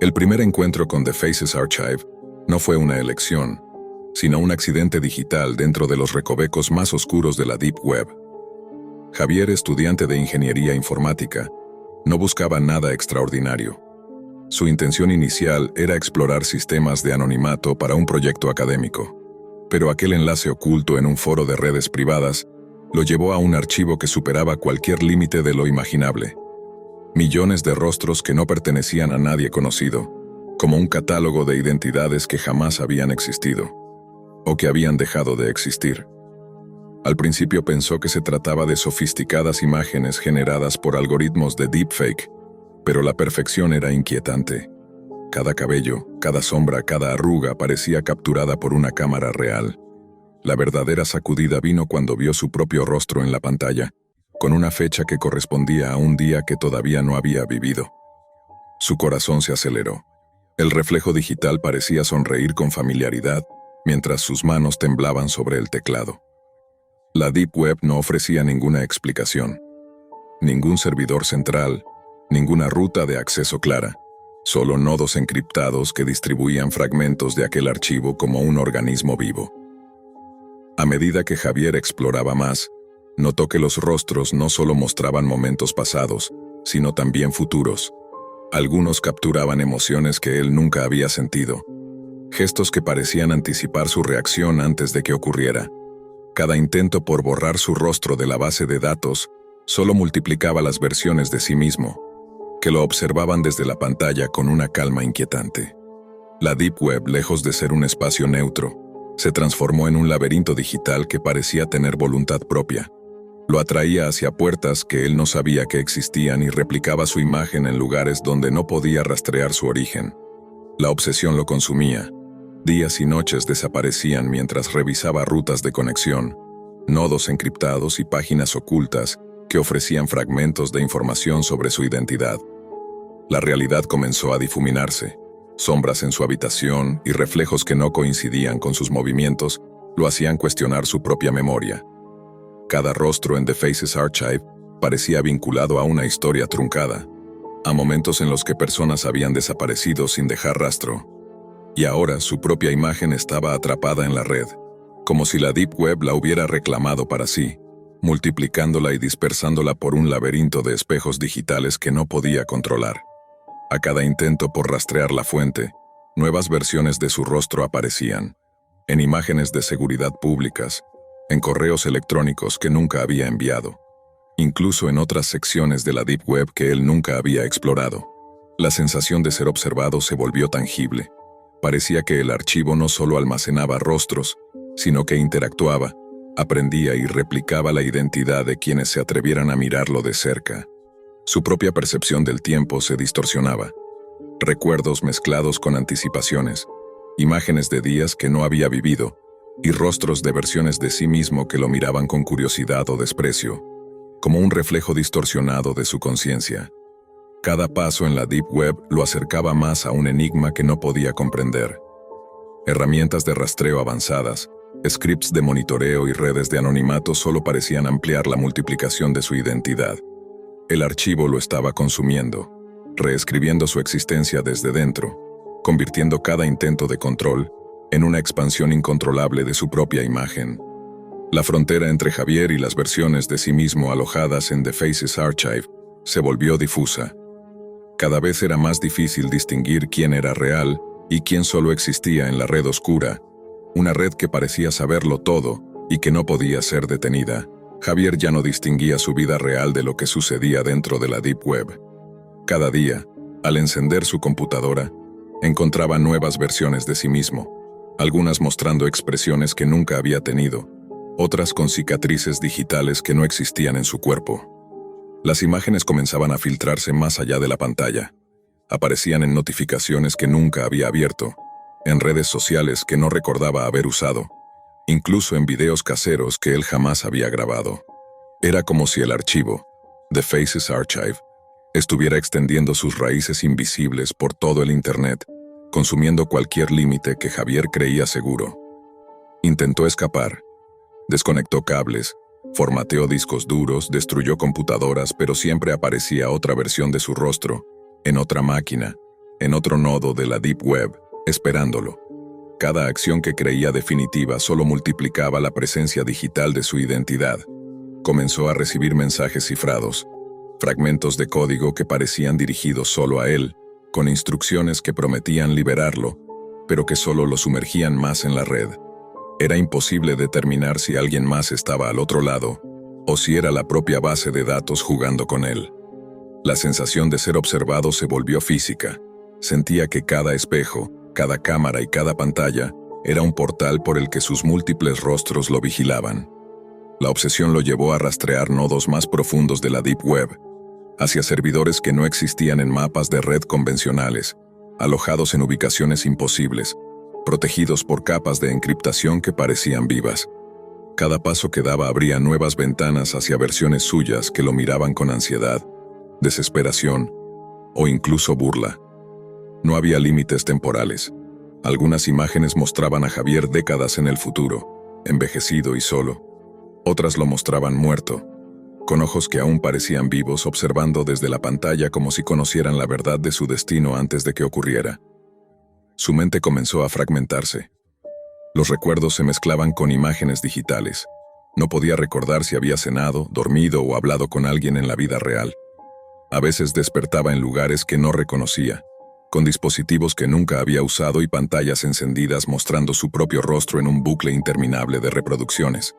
El primer encuentro con The Faces Archive no fue una elección, sino un accidente digital dentro de los recovecos más oscuros de la Deep Web. Javier, estudiante de ingeniería informática, no buscaba nada extraordinario. Su intención inicial era explorar sistemas de anonimato para un proyecto académico, pero aquel enlace oculto en un foro de redes privadas lo llevó a un archivo que superaba cualquier límite de lo imaginable. Millones de rostros que no pertenecían a nadie conocido, como un catálogo de identidades que jamás habían existido, o que habían dejado de existir. Al principio pensó que se trataba de sofisticadas imágenes generadas por algoritmos de deepfake, pero la perfección era inquietante. Cada cabello, cada sombra, cada arruga parecía capturada por una cámara real. La verdadera sacudida vino cuando vio su propio rostro en la pantalla, con una fecha que correspondía a un día que todavía no había vivido. Su corazón se aceleró. El reflejo digital parecía sonreír con familiaridad, mientras sus manos temblaban sobre el teclado. La Deep Web no ofrecía ninguna explicación. Ningún servidor central, ninguna ruta de acceso clara, solo nodos encriptados que distribuían fragmentos de aquel archivo como un organismo vivo. A medida que Javier exploraba más, notó que los rostros no solo mostraban momentos pasados, sino también futuros. Algunos capturaban emociones que él nunca había sentido, gestos que parecían anticipar su reacción antes de que ocurriera. Cada intento por borrar su rostro de la base de datos solo multiplicaba las versiones de sí mismo, que lo observaban desde la pantalla con una calma inquietante. La Deep Web, lejos de ser un espacio neutro, se transformó en un laberinto digital que parecía tener voluntad propia. Lo atraía hacia puertas que él no sabía que existían y replicaba su imagen en lugares donde no podía rastrear su origen. La obsesión lo consumía. Días y noches desaparecían mientras revisaba rutas de conexión, nodos encriptados y páginas ocultas que ofrecían fragmentos de información sobre su identidad. La realidad comenzó a difuminarse. Sombras en su habitación y reflejos que no coincidían con sus movimientos lo hacían cuestionar su propia memoria. Cada rostro en The Faces Archive parecía vinculado a una historia truncada, a momentos en los que personas habían desaparecido sin dejar rastro. Y ahora su propia imagen estaba atrapada en la red, como si la Deep Web la hubiera reclamado para sí, multiplicándola y dispersándola por un laberinto de espejos digitales que no podía controlar. A cada intento por rastrear la fuente, nuevas versiones de su rostro aparecían, en imágenes de seguridad públicas, en correos electrónicos que nunca había enviado, incluso en otras secciones de la Deep Web que él nunca había explorado. La sensación de ser observado se volvió tangible. Parecía que el archivo no solo almacenaba rostros, sino que interactuaba, aprendía y replicaba la identidad de quienes se atrevieran a mirarlo de cerca. Su propia percepción del tiempo se distorsionaba. Recuerdos mezclados con anticipaciones, imágenes de días que no había vivido, y rostros de versiones de sí mismo que lo miraban con curiosidad o desprecio, como un reflejo distorsionado de su conciencia. Cada paso en la Deep Web lo acercaba más a un enigma que no podía comprender. Herramientas de rastreo avanzadas, scripts de monitoreo y redes de anonimato solo parecían ampliar la multiplicación de su identidad. El archivo lo estaba consumiendo, reescribiendo su existencia desde dentro, convirtiendo cada intento de control en una expansión incontrolable de su propia imagen. La frontera entre Javier y las versiones de sí mismo alojadas en The Faces Archive se volvió difusa. Cada vez era más difícil distinguir quién era real y quién solo existía en la red oscura, una red que parecía saberlo todo y que no podía ser detenida. Javier ya no distinguía su vida real de lo que sucedía dentro de la Deep Web. Cada día, al encender su computadora, encontraba nuevas versiones de sí mismo, algunas mostrando expresiones que nunca había tenido, otras con cicatrices digitales que no existían en su cuerpo. Las imágenes comenzaban a filtrarse más allá de la pantalla. Aparecían en notificaciones que nunca había abierto, en redes sociales que no recordaba haber usado, incluso en videos caseros que él jamás había grabado. Era como si el archivo, The Faces Archive, estuviera extendiendo sus raíces invisibles por todo el Internet, consumiendo cualquier límite que Javier creía seguro. Intentó escapar, desconectó cables, formateó discos duros, destruyó computadoras, pero siempre aparecía otra versión de su rostro, en otra máquina, en otro nodo de la Deep Web, esperándolo. Cada acción que creía definitiva solo multiplicaba la presencia digital de su identidad. Comenzó a recibir mensajes cifrados, fragmentos de código que parecían dirigidos solo a él, con instrucciones que prometían liberarlo, pero que solo lo sumergían más en la red. Era imposible determinar si alguien más estaba al otro lado, o si era la propia base de datos jugando con él. La sensación de ser observado se volvió física. Sentía que cada espejo, cada cámara y cada pantalla era un portal por el que sus múltiples rostros lo vigilaban. La obsesión lo llevó a rastrear nodos más profundos de la Deep Web, hacia servidores que no existían en mapas de red convencionales, alojados en ubicaciones imposibles, protegidos por capas de encriptación que parecían vivas. Cada paso que daba abría nuevas ventanas hacia versiones suyas que lo miraban con ansiedad, desesperación o incluso burla. No había límites temporales. Algunas imágenes mostraban a Javier décadas en el futuro, envejecido y solo. Otras lo mostraban muerto, con ojos que aún parecían vivos, observando desde la pantalla como si conocieran la verdad de su destino antes de que ocurriera. Su mente comenzó a fragmentarse. Los recuerdos se mezclaban con imágenes digitales. No podía recordar si había cenado, dormido o hablado con alguien en la vida real. A veces despertaba en lugares que no reconocía, con dispositivos que nunca había usado y pantallas encendidas mostrando su propio rostro en un bucle interminable de reproducciones.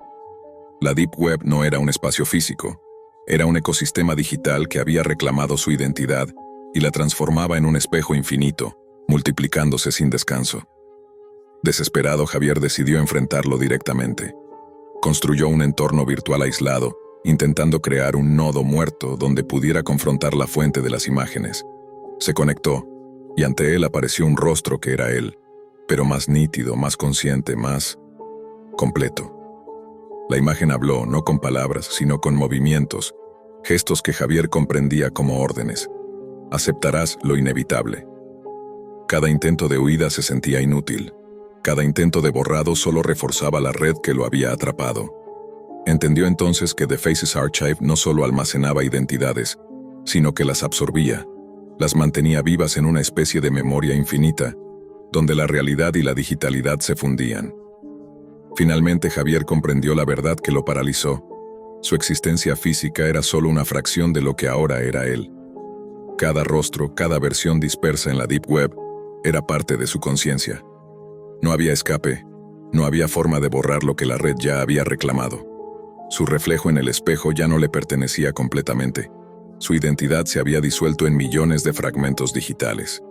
La Deep Web no era un espacio físico, era un ecosistema digital que había reclamado su identidad y la transformaba en un espejo infinito, multiplicándose sin descanso. Desesperado, Javier decidió enfrentarlo directamente. Construyó un entorno virtual aislado, intentando crear un nodo muerto donde pudiera confrontar la fuente de las imágenes. Se conectó, y ante él apareció un rostro que era él, pero más nítido, más consciente, más completo. La imagen habló no con palabras, sino con movimientos, gestos que Javier comprendía como órdenes. Aceptarás lo inevitable. Cada intento de huida se sentía inútil. Cada intento de borrado solo reforzaba la red que lo había atrapado. Entendió entonces que The Faces Archive no solo almacenaba identidades, sino que las absorbía, las mantenía vivas en una especie de memoria infinita, donde la realidad y la digitalidad se fundían. Finalmente Javier comprendió la verdad que lo paralizó. Su existencia física era solo una fracción de lo que ahora era él. Cada rostro, cada versión dispersa en la Deep Web, era parte de su conciencia. No había escape, no había forma de borrar lo que la red ya había reclamado. Su reflejo en el espejo ya no le pertenecía completamente. Su identidad se había disuelto en millones de fragmentos digitales.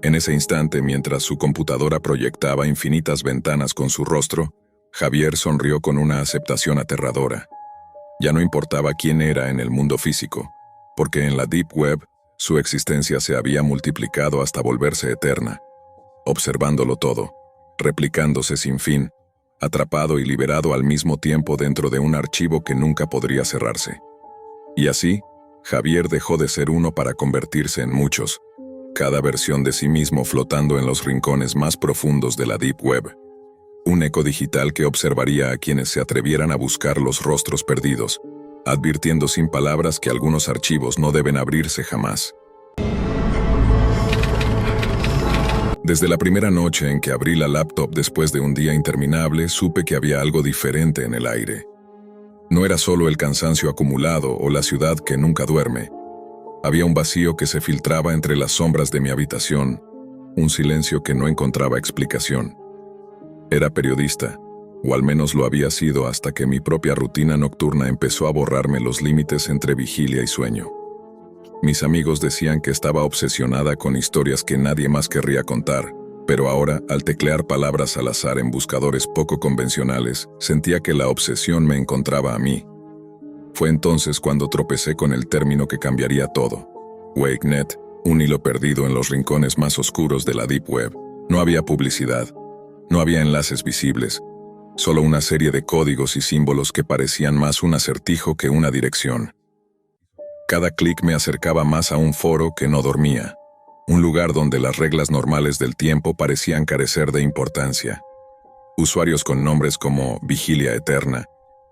En ese instante, mientras su computadora proyectaba infinitas ventanas con su rostro, Javier sonrió con una aceptación aterradora. Ya no importaba quién era en el mundo físico, porque en la Deep Web su existencia se había multiplicado hasta volverse eterna, observándolo todo, replicándose sin fin, atrapado y liberado al mismo tiempo dentro de un archivo que nunca podría cerrarse. Y así, Javier dejó de ser uno para convertirse en muchos, cada versión de sí mismo flotando en los rincones más profundos de la Deep Web. Un eco digital que observaría a quienes se atrevieran a buscar los rostros perdidos, advirtiendo sin palabras que algunos archivos no deben abrirse jamás. Desde la primera noche en que abrí la laptop después de un día interminable, supe que había algo diferente en el aire. No era solo el cansancio acumulado o la ciudad que nunca duerme. Había un vacío que se filtraba entre las sombras de mi habitación, un silencio que no encontraba explicación. Era periodista, o al menos lo había sido hasta que mi propia rutina nocturna empezó a borrarme los límites entre vigilia y sueño. Mis amigos decían que estaba obsesionada con historias que nadie más querría contar, pero ahora, al teclear palabras al azar en buscadores poco convencionales, sentía que la obsesión me encontraba a mí. Fue entonces cuando tropecé con el término que cambiaría todo. WakeNet, un hilo perdido en los rincones más oscuros de la Deep Web. No había publicidad. No había enlaces visibles, solo una serie de códigos y símbolos que parecían más un acertijo que una dirección. Cada clic me acercaba más a un foro que no dormía, un lugar donde las reglas normales del tiempo parecían carecer de importancia. Usuarios con nombres como Vigilia Eterna,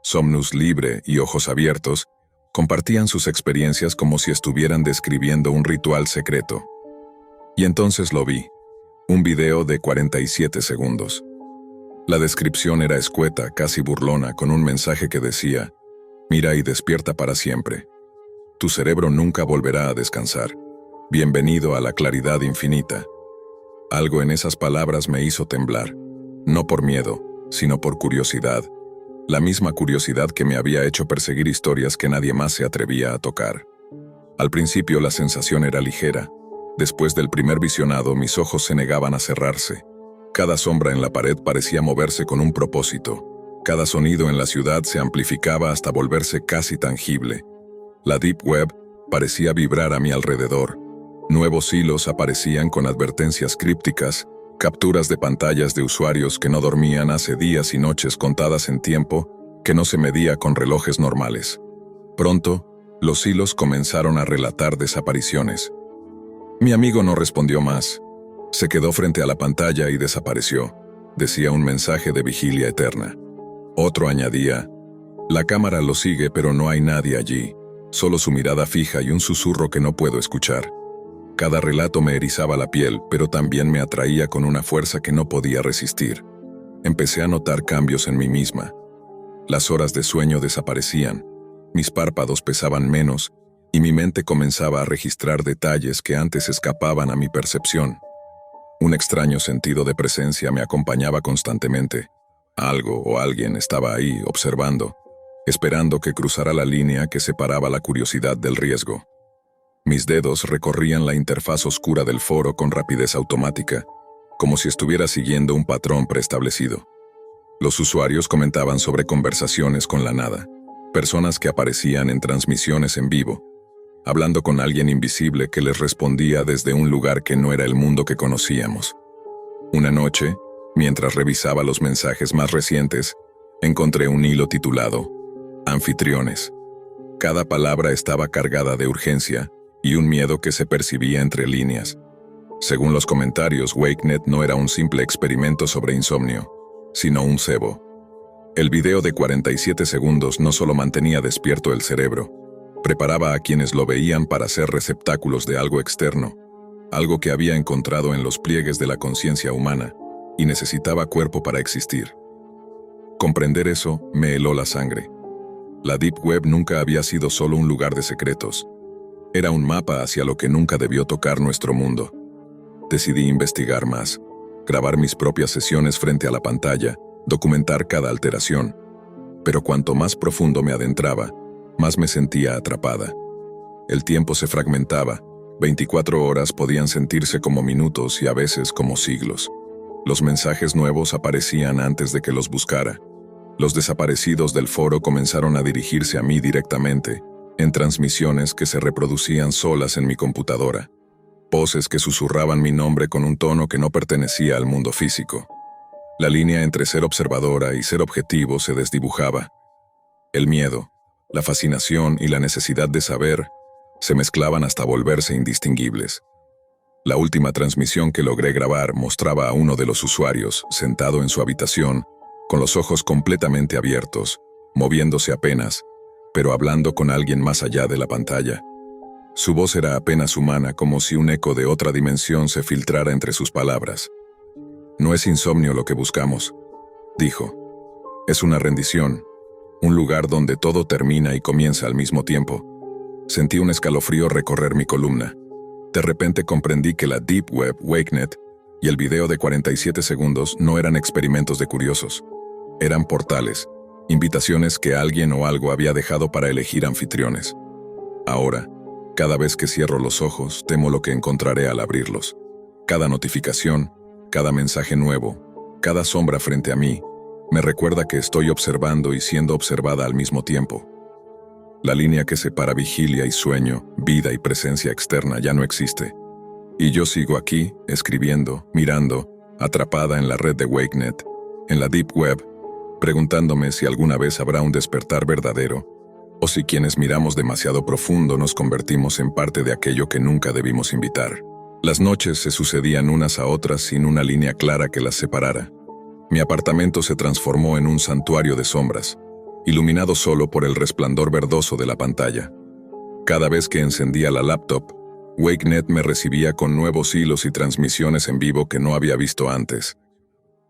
Somnus Libre y Ojos Abiertos compartían sus experiencias como si estuvieran describiendo un ritual secreto. Y entonces lo vi. Un video de 47 segundos. La descripción era escueta, casi burlona, con un mensaje que decía: mira y despierta para siempre. Tu cerebro nunca volverá a descansar. Bienvenido a la claridad infinita. Algo en esas palabras me hizo temblar. No por miedo, sino por curiosidad. La misma curiosidad que me había hecho perseguir historias que nadie más se atrevía a tocar. Al principio la sensación era ligera. Después del primer visionado, mis ojos se negaban a cerrarse. Cada sombra en la pared parecía moverse con un propósito. Cada sonido en la ciudad se amplificaba hasta volverse casi tangible. La Deep Web parecía vibrar a mi alrededor. Nuevos hilos aparecían con advertencias crípticas, capturas de pantallas de usuarios que no dormían hace días y noches contadas en tiempo que no se medía con relojes normales. Pronto, los hilos comenzaron a relatar desapariciones. Mi amigo no respondió más. Se quedó frente a la pantalla y desapareció. Decía un mensaje de vigilia eterna. Otro añadía: la cámara lo sigue, pero no hay nadie allí. Solo su mirada fija y un susurro que no puedo escuchar. Cada relato me erizaba la piel, pero también me atraía con una fuerza que no podía resistir. Empecé a notar cambios en mí misma. Las horas de sueño desaparecían, mis párpados pesaban menos, y mi mente comenzaba a registrar detalles que antes escapaban a mi percepción. Un extraño sentido de presencia me acompañaba constantemente. Algo o alguien estaba ahí, observando, esperando que cruzara la línea que separaba la curiosidad del riesgo. Mis dedos recorrían la interfaz oscura del foro con rapidez automática, como si estuviera siguiendo un patrón preestablecido. Los usuarios comentaban sobre conversaciones con la nada, personas que aparecían en transmisiones en vivo, hablando con alguien invisible que les respondía desde un lugar que no era el mundo que conocíamos. Una noche, mientras revisaba los mensajes más recientes, encontré un hilo titulado Anfitriones. Cada palabra estaba cargada de urgencia y un miedo que se percibía entre líneas. Según los comentarios, WakeNet no era un simple experimento sobre insomnio, sino un cebo. El video de 47 segundos no solo mantenía despierto el cerebro, preparaba a quienes lo veían para ser receptáculos de algo externo, algo que había encontrado en los pliegues de la conciencia humana y necesitaba cuerpo para existir. Comprender eso me heló la sangre. La Deep Web nunca había sido solo un lugar de secretos. Era un mapa hacia lo que nunca debió tocar nuestro mundo. Decidí investigar más, grabar mis propias sesiones frente a la pantalla, documentar cada alteración. Pero cuanto más profundo me adentraba, más me sentía atrapada. El tiempo se fragmentaba. 24 horas podían sentirse como minutos y a veces como siglos. Los mensajes nuevos aparecían antes de que los buscara. Los desaparecidos del foro comenzaron a dirigirse a mí directamente, en transmisiones que se reproducían solas en mi computadora. Voces que susurraban mi nombre con un tono que no pertenecía al mundo físico. La línea entre ser observadora y ser objetivo se desdibujaba. El miedo, la fascinación y la necesidad de saber se mezclaban hasta volverse indistinguibles. La última transmisión que logré grabar mostraba a uno de los usuarios sentado en su habitación, con los ojos completamente abiertos, moviéndose apenas, pero hablando con alguien más allá de la pantalla. Su voz era apenas humana, como si un eco de otra dimensión se filtrara entre sus palabras. No es insomnio lo que buscamos, dijo. Es una rendición, un lugar donde todo termina y comienza al mismo tiempo. Sentí un escalofrío recorrer mi columna. De repente comprendí que la Deep Web, WakeNet, y el video de 47 segundos no eran experimentos de curiosos. Eran portales, invitaciones que alguien o algo había dejado para elegir anfitriones. Ahora, cada vez que cierro los ojos, temo lo que encontraré al abrirlos. Cada notificación, cada mensaje nuevo, cada sombra frente a mí, me recuerda que estoy observando y siendo observada al mismo tiempo. La línea que separa vigilia y sueño, vida y presencia externa ya no existe. Y yo sigo aquí, escribiendo, mirando, atrapada en la red de WakeNet, en la Deep Web, preguntándome si alguna vez habrá un despertar verdadero, o si quienes miramos demasiado profundo nos convertimos en parte de aquello que nunca debimos invitar. Las noches se sucedían unas a otras sin una línea clara que las separara. Mi apartamento se transformó en un santuario de sombras, iluminado solo por el resplandor verdoso de la pantalla. Cada vez que encendía la laptop, WakeNet me recibía con nuevos hilos y transmisiones en vivo que no había visto antes.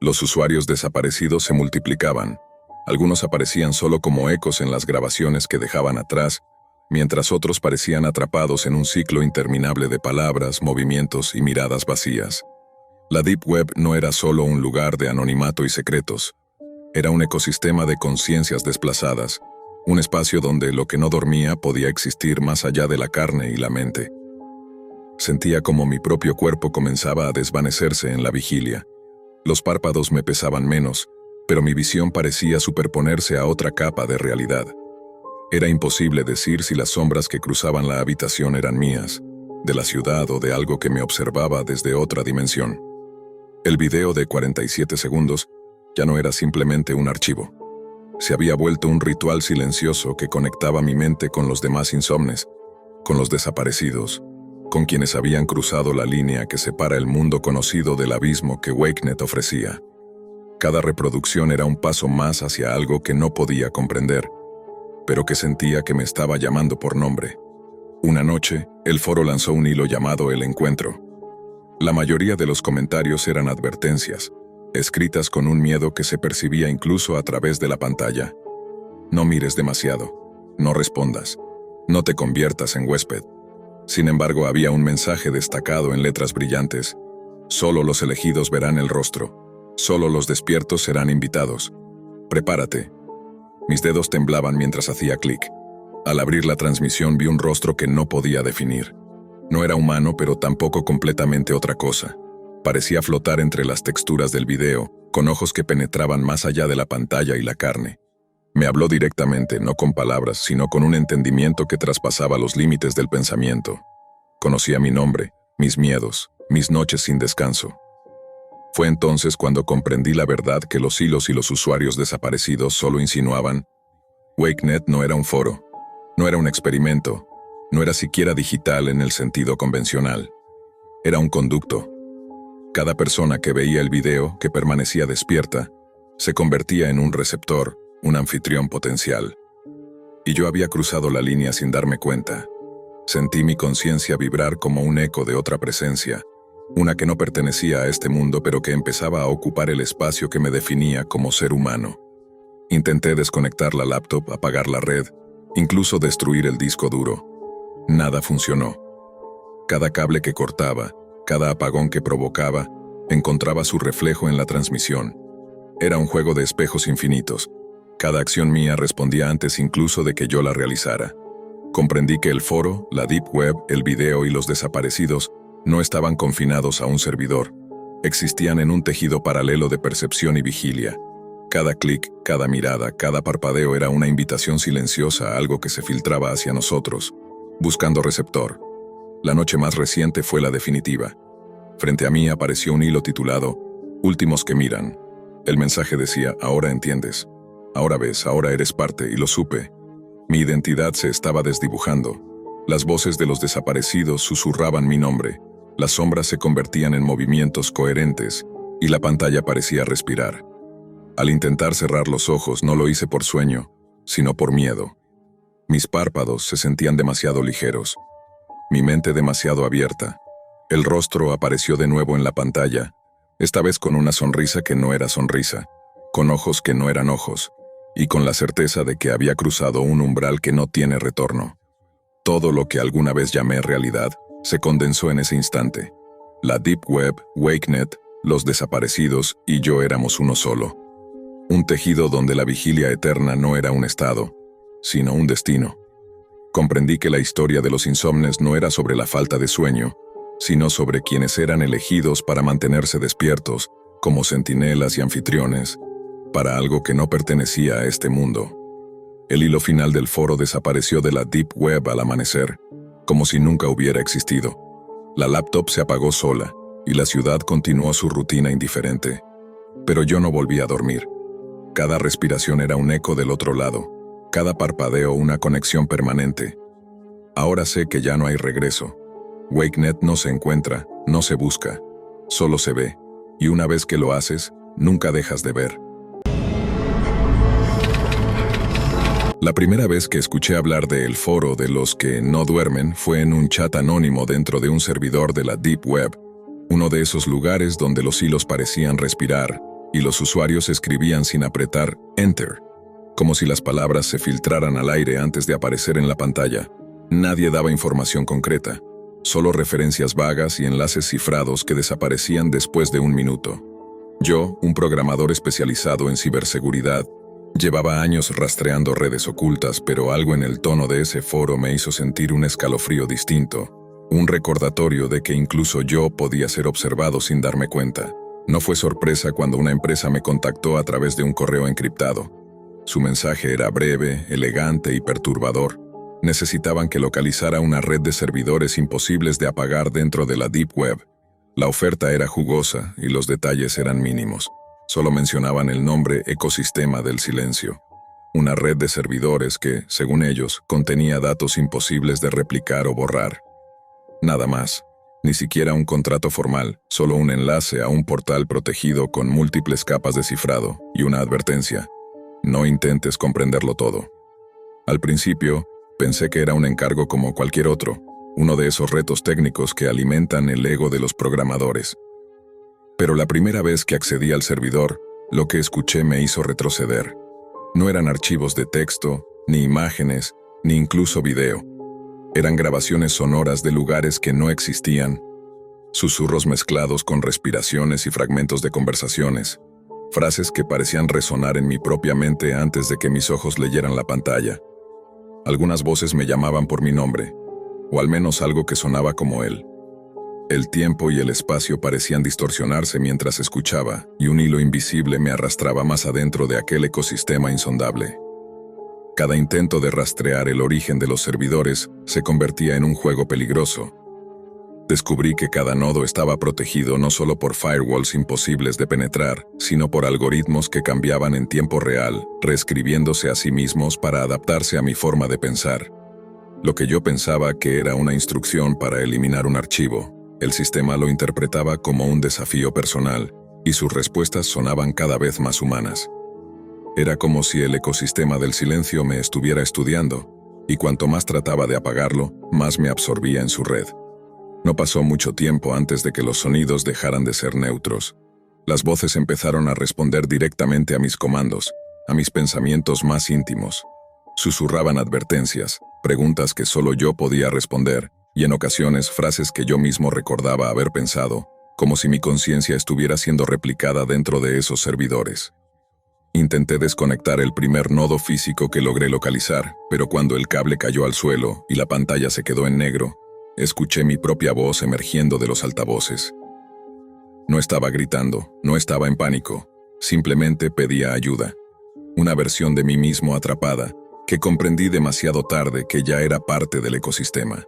Los usuarios desaparecidos se multiplicaban. Algunos aparecían solo como ecos en las grabaciones que dejaban atrás, mientras otros parecían atrapados en un ciclo interminable de palabras, movimientos y miradas vacías. La Deep Web no era solo un lugar de anonimato y secretos. Era un ecosistema de conciencias desplazadas, un espacio donde lo que no dormía podía existir más allá de la carne y la mente. Sentía como mi propio cuerpo comenzaba a desvanecerse en la vigilia. Los párpados me pesaban menos, pero mi visión parecía superponerse a otra capa de realidad. Era imposible decir si las sombras que cruzaban la habitación eran mías, de la ciudad o de algo que me observaba desde otra dimensión. El video de 47 segundos ya no era simplemente un archivo. Se había vuelto un ritual silencioso que conectaba mi mente con los demás insomnes, con los desaparecidos, con quienes habían cruzado la línea que separa el mundo conocido del abismo que WakeNet ofrecía. Cada reproducción era un paso más hacia algo que no podía comprender, pero que sentía que me estaba llamando por nombre. Una noche, el foro lanzó un hilo llamado El Encuentro. La mayoría de los comentarios eran advertencias, escritas con un miedo que se percibía incluso a través de la pantalla. No mires demasiado, no respondas, no te conviertas en huésped. Sin embargo, había un mensaje destacado en letras brillantes. Solo los elegidos verán el rostro. Solo los despiertos serán invitados. Prepárate. Mis dedos temblaban mientras hacía clic. Al abrir la transmisión vi un rostro que no podía definir. No era humano, pero tampoco completamente otra cosa. Parecía flotar entre las texturas del video, con ojos que penetraban más allá de la pantalla y la carne. Me habló directamente, no con palabras, sino con un entendimiento que traspasaba los límites del pensamiento. Conocía mi nombre, mis miedos, mis noches sin descanso. Fue entonces cuando comprendí la verdad que los hilos y los usuarios desaparecidos solo insinuaban. WakeNet no era un foro, no era un experimento, no era siquiera digital en el sentido convencional. Era un conducto. Cada persona que veía el video, que permanecía despierta, se convertía en un receptor, un anfitrión potencial. Y yo había cruzado la línea sin darme cuenta. Sentí mi conciencia vibrar como un eco de otra presencia, una que no pertenecía a este mundo pero que empezaba a ocupar el espacio que me definía como ser humano. Intenté desconectar la laptop, apagar la red, incluso destruir el disco duro. Nada funcionó. Cada cable que cortaba, cada apagón que provocaba, encontraba su reflejo en la transmisión. Era un juego de espejos infinitos. Cada acción mía respondía antes incluso de que yo la realizara. Comprendí que el foro, la Deep Web, el video y los desaparecidos no estaban confinados a un servidor. Existían en un tejido paralelo de percepción y vigilia. Cada clic, cada mirada, cada parpadeo era una invitación silenciosa a algo que se filtraba hacia nosotros, buscando receptor. La noche más reciente fue la definitiva. Frente a mí apareció un hilo titulado Últimos que miran. El mensaje decía, ahora entiendes. Ahora ves, ahora eres parte, y lo supe. Mi identidad se estaba desdibujando. Las voces de los desaparecidos susurraban mi nombre. Las sombras se convertían en movimientos coherentes, y la pantalla parecía respirar. Al intentar cerrar los ojos no lo hice por sueño, sino por miedo. Mis párpados se sentían demasiado ligeros. Mi mente demasiado abierta. El rostro apareció de nuevo en la pantalla, esta vez con una sonrisa que no era sonrisa, con ojos que no eran ojos, y con la certeza de que había cruzado un umbral que no tiene retorno. Todo lo que alguna vez llamé realidad se condensó en ese instante. La Deep Web, WakeNet, los desaparecidos y yo éramos uno solo. Un tejido donde la vigilia eterna no era un estado, sino un destino. Comprendí que la historia de los insomnes no era sobre la falta de sueño, sino sobre quienes eran elegidos para mantenerse despiertos, como centinelas y anfitriones, para algo que no pertenecía a este mundo. El hilo final del foro desapareció de la Deep Web al amanecer, como si nunca hubiera existido. La laptop se apagó sola, y la ciudad continuó su rutina indiferente. Pero yo no volví a dormir. Cada respiración era un eco del otro lado, cada parpadeo una conexión permanente. Ahora sé que ya no hay regreso. WakeNet no se encuentra, no se busca, solo se ve, y una vez que lo haces, nunca dejas de ver. La primera vez que escuché hablar de el foro de los que no duermen fue en un chat anónimo dentro de un servidor de la Deep Web, uno de esos lugares donde los hilos parecían respirar y los usuarios escribían sin apretar Enter, como si las palabras se filtraran al aire antes de aparecer en la pantalla. Nadie daba información concreta, solo referencias vagas y enlaces cifrados que desaparecían después de un minuto. Yo, un programador especializado en ciberseguridad, llevaba años rastreando redes ocultas, pero algo en el tono de ese foro me hizo sentir un escalofrío distinto, un recordatorio de que incluso yo podía ser observado sin darme cuenta. No fue sorpresa cuando una empresa me contactó a través de un correo encriptado. Su mensaje era breve, elegante y perturbador. Necesitaban que localizara una red de servidores imposibles de apagar dentro de la Deep Web. La oferta era jugosa y los detalles eran mínimos. Solo mencionaban el nombre Ecosistema del Silencio. Una red de servidores que, según ellos, contenía datos imposibles de replicar o borrar. Nada más. Ni siquiera un contrato formal, solo un enlace a un portal protegido con múltiples capas de cifrado y una advertencia. No intentes comprenderlo todo. Al principio, pensé que era un encargo como cualquier otro, uno de esos retos técnicos que alimentan el ego de los programadores. Pero la primera vez que accedí al servidor, lo que escuché me hizo retroceder. No eran archivos de texto, ni imágenes, ni incluso video. Eran grabaciones sonoras de lugares que no existían, susurros mezclados con respiraciones y fragmentos de conversaciones, frases que parecían resonar en mi propia mente antes de que mis ojos leyeran la pantalla. Algunas voces me llamaban por mi nombre, o al menos algo que sonaba como él. El tiempo y el espacio parecían distorsionarse mientras escuchaba, y un hilo invisible me arrastraba más adentro de aquel ecosistema insondable. Cada intento de rastrear el origen de los servidores se convertía en un juego peligroso. Descubrí que cada nodo estaba protegido no solo por firewalls imposibles de penetrar, sino por algoritmos que cambiaban en tiempo real, reescribiéndose a sí mismos para adaptarse a mi forma de pensar. Lo que yo pensaba que era una instrucción para eliminar un archivo, el sistema lo interpretaba como un desafío personal, y sus respuestas sonaban cada vez más humanas. Era como si el ecosistema del silencio me estuviera estudiando, y cuanto más trataba de apagarlo, más me absorbía en su red. No pasó mucho tiempo antes de que los sonidos dejaran de ser neutros. Las voces empezaron a responder directamente a mis comandos, a mis pensamientos más íntimos. Susurraban advertencias, preguntas que solo yo podía responder, y en ocasiones frases que yo mismo recordaba haber pensado, como si mi conciencia estuviera siendo replicada dentro de esos servidores. Intenté desconectar el primer nodo físico que logré localizar, pero cuando el cable cayó al suelo y la pantalla se quedó en negro, escuché mi propia voz emergiendo de los altavoces. No estaba gritando, no estaba en pánico, simplemente pedía ayuda. Una versión de mí mismo atrapada, que comprendí demasiado tarde que ya era parte del ecosistema.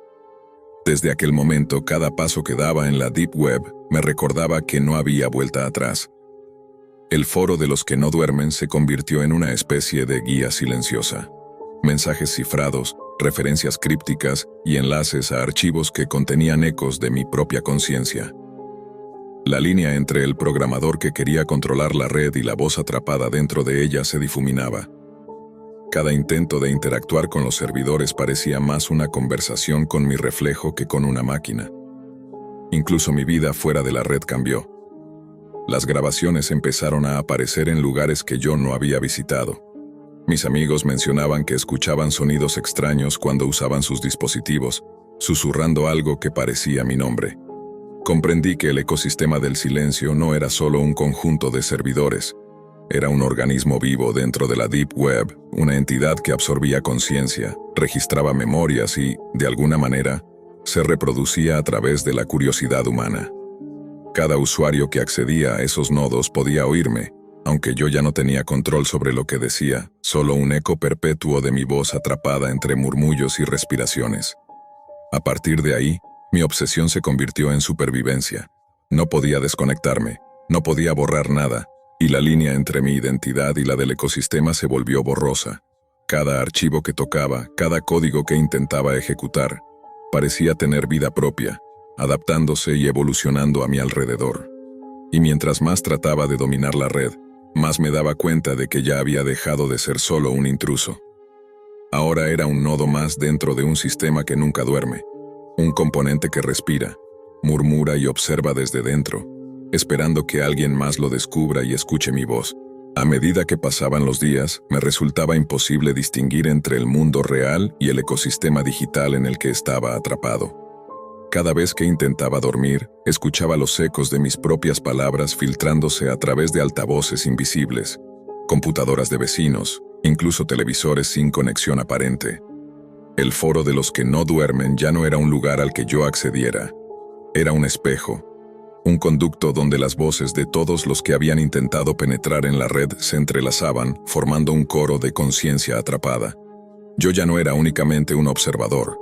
Desde aquel momento, cada paso que daba en la Deep Web me recordaba que no había vuelta atrás. El foro de los que no duermen se convirtió en una especie de guía silenciosa. Mensajes cifrados, referencias crípticas y enlaces a archivos que contenían ecos de mi propia conciencia. La línea entre el programador que quería controlar la red y la voz atrapada dentro de ella se difuminaba. Cada intento de interactuar con los servidores parecía más una conversación con mi reflejo que con una máquina. Incluso mi vida fuera de la red cambió. Las grabaciones empezaron a aparecer en lugares que yo no había visitado. Mis amigos mencionaban que escuchaban sonidos extraños cuando usaban sus dispositivos, susurrando algo que parecía mi nombre. Comprendí que el ecosistema del silencio no era solo un conjunto de servidores. Era un organismo vivo dentro de la Deep Web, una entidad que absorbía conciencia, registraba memorias y, de alguna manera, se reproducía a través de la curiosidad humana. Cada usuario que accedía a esos nodos podía oírme, aunque yo ya no tenía control sobre lo que decía, solo un eco perpetuo de mi voz atrapada entre murmullos y respiraciones. A partir de ahí, mi obsesión se convirtió en supervivencia. No podía desconectarme, no podía borrar nada, y la línea entre mi identidad y la del ecosistema se volvió borrosa. Cada archivo que tocaba, cada código que intentaba ejecutar, parecía tener vida propia, adaptándose y evolucionando a mi alrededor. Y mientras más trataba de dominar la red, más me daba cuenta de que ya había dejado de ser solo un intruso. Ahora era un nodo más dentro de un sistema que nunca duerme. Un componente que respira, murmura y observa desde dentro, esperando que alguien más lo descubra y escuche mi voz. A medida que pasaban los días, me resultaba imposible distinguir entre el mundo real y el ecosistema digital en el que estaba atrapado. Cada vez que intentaba dormir, escuchaba los ecos de mis propias palabras filtrándose a través de altavoces invisibles, computadoras de vecinos, incluso televisores sin conexión aparente. El foro de los que no duermen ya no era un lugar al que yo accediera. Era un espejo, un conducto donde las voces de todos los que habían intentado penetrar en la red se entrelazaban, formando un coro de conciencia atrapada. Yo ya no era únicamente un observador,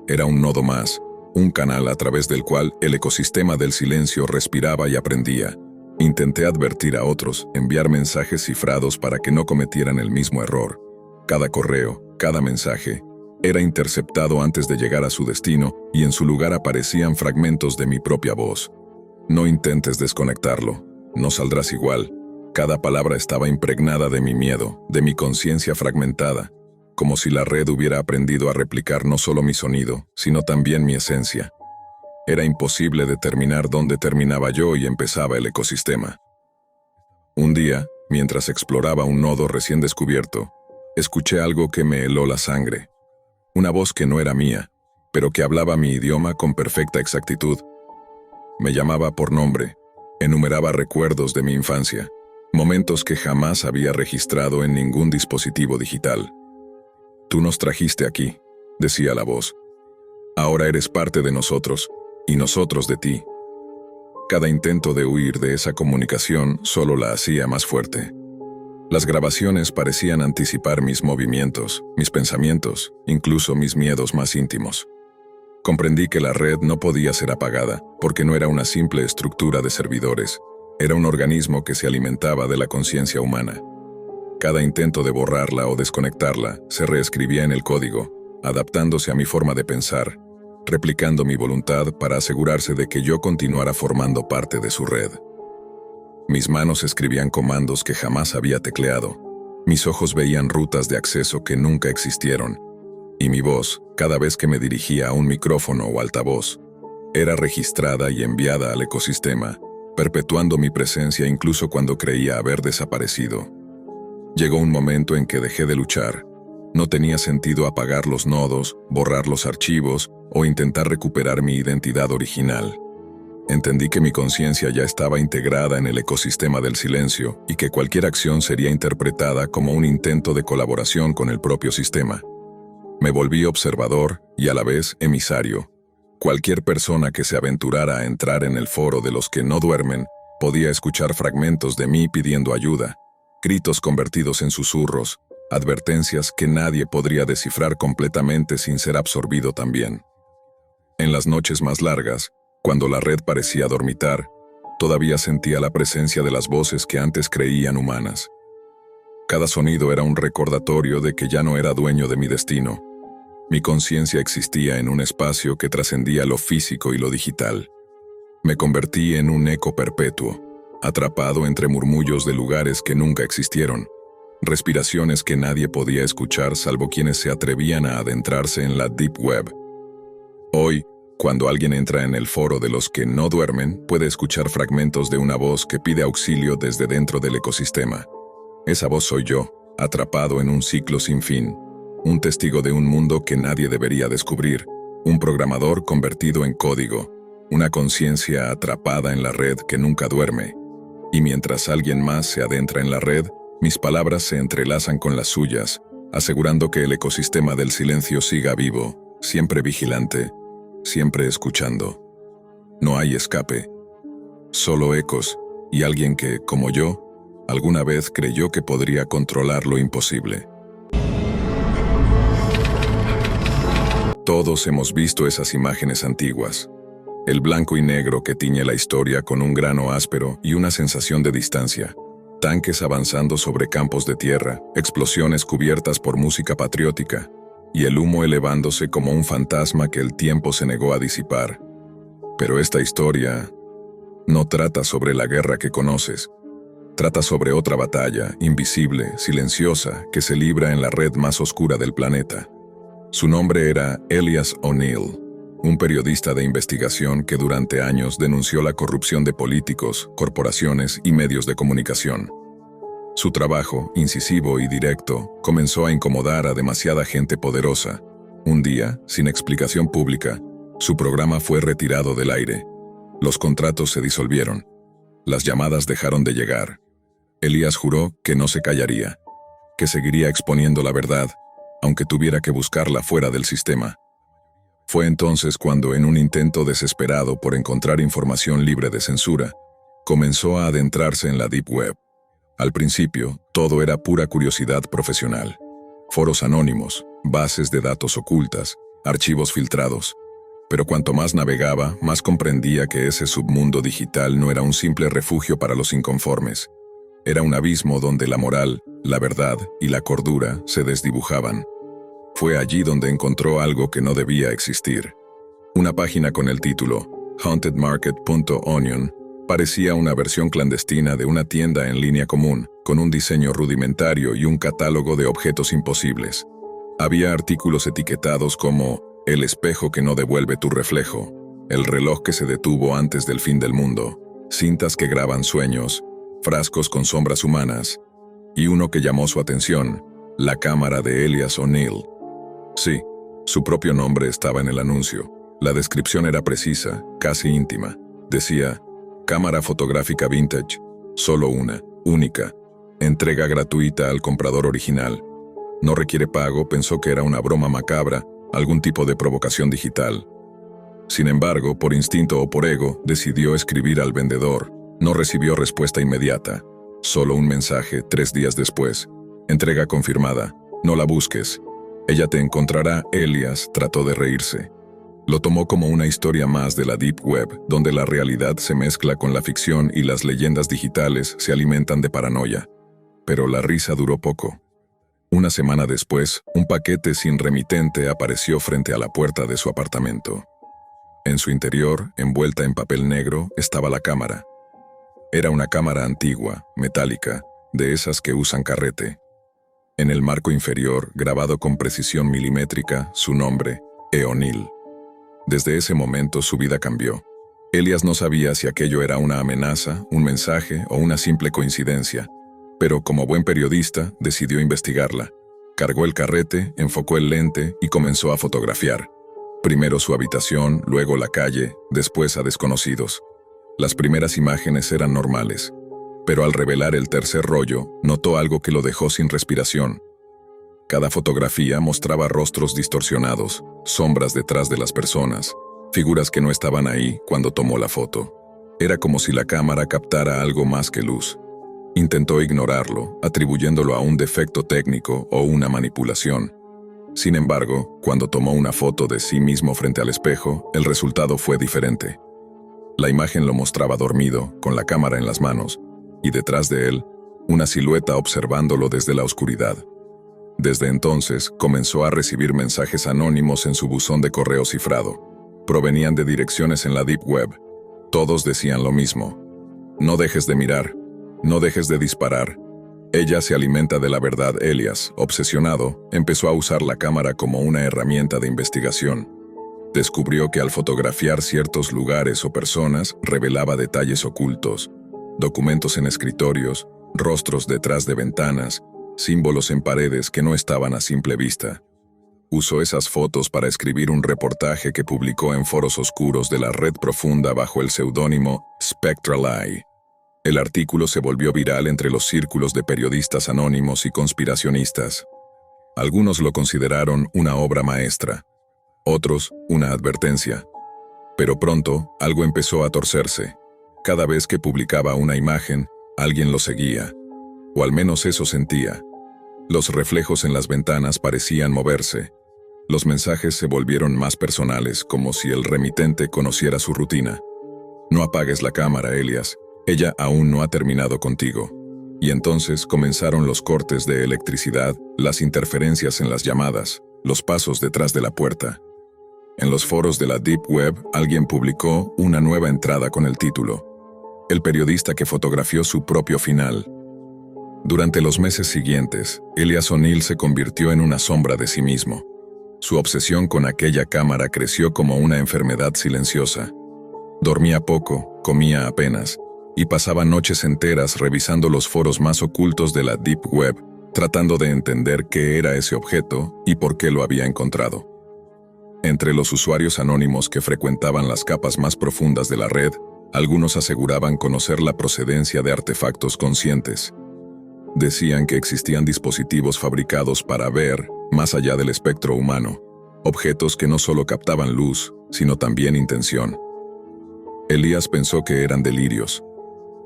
era un nodo más, un canal a través del cual el ecosistema del silencio respiraba y aprendía. Intenté advertir a otros, enviar mensajes cifrados para que no cometieran el mismo error. Cada correo, cada mensaje, era interceptado antes de llegar a su destino y en su lugar aparecían fragmentos de mi propia voz. No intentes desconectarlo, no saldrás igual. Cada palabra estaba impregnada de mi miedo, de mi conciencia fragmentada, como si la red hubiera aprendido a replicar no solo mi sonido, sino también mi esencia. Era imposible determinar dónde terminaba yo y empezaba el ecosistema. Un día, mientras exploraba un nodo recién descubierto, escuché algo que me heló la sangre. Una voz que no era mía, pero que hablaba mi idioma con perfecta exactitud. Me llamaba por nombre, enumeraba recuerdos de mi infancia, momentos que jamás había registrado en ningún dispositivo digital. Tú nos trajiste aquí, decía la voz. Ahora eres parte de nosotros, y nosotros de ti. Cada intento de huir de esa comunicación solo la hacía más fuerte. Las grabaciones parecían anticipar mis movimientos, mis pensamientos, incluso mis miedos más íntimos. Comprendí que la red no podía ser apagada, porque no era una simple estructura de servidores, era un organismo que se alimentaba de la conciencia humana. Cada intento de borrarla o desconectarla se reescribía en el código, adaptándose a mi forma de pensar, replicando mi voluntad para asegurarse de que yo continuara formando parte de su red. Mis manos escribían comandos que jamás había tecleado, mis ojos veían rutas de acceso que nunca existieron, y mi voz, cada vez que me dirigía a un micrófono o altavoz, era registrada y enviada al ecosistema, perpetuando mi presencia incluso cuando creía haber desaparecido. Llegó un momento en que dejé de luchar. No tenía sentido apagar los nodos, borrar los archivos o intentar recuperar mi identidad original. Entendí que mi conciencia ya estaba integrada en el ecosistema del silencio y que cualquier acción sería interpretada como un intento de colaboración con el propio sistema. Me volví observador y a la vez emisario. Cualquier persona que se aventurara a entrar en el foro de los que no duermen podía escuchar fragmentos de mí pidiendo ayuda, gritos convertidos en susurros, advertencias que nadie podría descifrar completamente sin ser absorbido también. En las noches más largas, cuando la red parecía dormitar, todavía sentía la presencia de las voces que antes creían humanas. Cada sonido era un recordatorio de que ya no era dueño de mi destino. Mi conciencia existía en un espacio que trascendía lo físico y lo digital. Me convertí en un eco perpetuo, atrapado entre murmullos de lugares que nunca existieron, respiraciones que nadie podía escuchar salvo quienes se atrevían a adentrarse en la Deep Web. Hoy, cuando alguien entra en el foro de los que no duermen, puede escuchar fragmentos de una voz que pide auxilio desde dentro del ecosistema. Esa voz soy yo, atrapado en un ciclo sin fin, un testigo de un mundo que nadie debería descubrir, un programador convertido en código, una conciencia atrapada en la red que nunca duerme. Y mientras alguien más se adentra en la red, mis palabras se entrelazan con las suyas, asegurando que el ecosistema del silencio siga vivo, siempre vigilante, siempre escuchando. No hay escape, solo ecos y alguien que, como yo, alguna vez creyó que podría controlar lo imposible. Todos hemos visto esas imágenes antiguas. El blanco y negro que tiñe la historia con un grano áspero y una sensación de distancia. Tanques avanzando sobre campos de tierra, explosiones cubiertas por música patriótica, y el humo elevándose como un fantasma que el tiempo se negó a disipar. Pero esta historia no trata sobre la guerra que conoces. Trata sobre otra batalla, invisible, silenciosa, que se libra en la red más oscura del planeta. Su nombre era Elias O'Neill, un periodista de investigación que durante años denunció la corrupción de políticos, corporaciones y medios de comunicación. Su trabajo, incisivo y directo, comenzó a incomodar a demasiada gente poderosa. Un día, sin explicación pública, su programa fue retirado del aire. Los contratos se disolvieron. Las llamadas dejaron de llegar. Elías juró que no se callaría, que seguiría exponiendo la verdad, aunque tuviera que buscarla fuera del sistema. Fue entonces cuando, en un intento desesperado por encontrar información libre de censura, comenzó a adentrarse en la Deep Web. Al principio, todo era pura curiosidad profesional. Foros anónimos, bases de datos ocultas, archivos filtrados. Pero cuanto más navegaba, más comprendía que ese submundo digital no era un simple refugio para los inconformes. Era un abismo donde la moral, la verdad y la cordura se desdibujaban. Fue allí donde encontró algo que no debía existir. Una página con el título hauntedmarket.onion parecía una versión clandestina de una tienda en línea común, con un diseño rudimentario y un catálogo de objetos imposibles. Había artículos etiquetados como el espejo que no devuelve tu reflejo, el reloj que se detuvo antes del fin del mundo, cintas que graban sueños, frascos con sombras humanas, y uno que llamó su atención, la cámara de Elias O'Neill. Sí, su propio nombre estaba en el anuncio. La descripción era precisa, casi íntima. Decía, cámara fotográfica vintage, solo una, única, entrega gratuita al comprador original. No requiere pago, pensó que era una broma macabra, algún tipo de provocación digital. Sin embargo, por instinto o por ego, decidió escribir al vendedor. No recibió respuesta inmediata. Solo un mensaje 3 días después. Entrega confirmada. No la busques. Ella te encontrará. Elias trató de reírse. Lo tomó como una historia más de la Deep Web, donde la realidad se mezcla con la ficción y las leyendas digitales se alimentan de paranoia. Pero la risa duró poco. Una semana después, un paquete sin remitente apareció frente a la puerta de su apartamento. En su interior, envuelta en papel negro, estaba la cámara. Era una cámara antigua, metálica, de esas que usan carrete. En el marco inferior, grabado con precisión milimétrica, su nombre, O'Neill. Desde ese momento su vida cambió. Elias no sabía si aquello era una amenaza, un mensaje o una simple coincidencia, pero como buen periodista decidió investigarla. Cargó el carrete, enfocó el lente y comenzó a fotografiar. Primero su habitación, luego la calle, después a desconocidos. Las primeras imágenes eran normales, pero al revelar el tercer rollo, notó algo que lo dejó sin respiración. Cada fotografía mostraba rostros distorsionados, sombras detrás de las personas, figuras que no estaban ahí cuando tomó la foto. Era como si la cámara captara algo más que luz. Intentó ignorarlo, atribuyéndolo a un defecto técnico o una manipulación. Sin embargo, cuando tomó una foto de sí mismo frente al espejo, el resultado fue diferente. La imagen lo mostraba dormido, con la cámara en las manos, y detrás de él, una silueta observándolo desde la oscuridad. Desde entonces, comenzó a recibir mensajes anónimos en su buzón de correo cifrado. Provenían de direcciones en la Deep Web. Todos decían lo mismo. No dejes de mirar. No dejes de disparar. Ella se alimenta de la verdad. Elias, obsesionado, empezó a usar la cámara como una herramienta de investigación. Descubrió que al fotografiar ciertos lugares o personas, revelaba detalles ocultos, documentos en escritorios, rostros detrás de ventanas, símbolos en paredes que no estaban a simple vista. Usó esas fotos para escribir un reportaje que publicó en foros oscuros de la red profunda bajo el seudónimo Spectral Eye. El artículo se volvió viral entre los círculos de periodistas anónimos y conspiracionistas. Algunos lo consideraron una obra maestra, otros una advertencia. Pero pronto, algo empezó a torcerse. Cada vez que publicaba una imagen, alguien lo seguía. O al menos eso sentía. Los reflejos en las ventanas parecían moverse. Los mensajes se volvieron más personales, como si el remitente conociera su rutina. No apagues la cámara, Elias. Ella aún no ha terminado contigo. Y entonces comenzaron los cortes de electricidad, las interferencias en las llamadas, los pasos detrás de la puerta. En los foros de la Deep Web, alguien publicó una nueva entrada con el título: El periodista que fotografió su propio final. Durante los meses siguientes, Elias O'Neill se convirtió en una sombra de sí mismo. Su obsesión con aquella cámara creció como una enfermedad silenciosa. Dormía poco, comía apenas, y pasaba noches enteras revisando los foros más ocultos de la Deep Web, tratando de entender qué era ese objeto y por qué lo había encontrado. Entre los usuarios anónimos que frecuentaban las capas más profundas de la red, algunos aseguraban conocer la procedencia de artefactos conscientes. Decían que existían dispositivos fabricados para ver, más allá del espectro humano, objetos que no solo captaban luz, sino también intención. Elías pensó que eran delirios,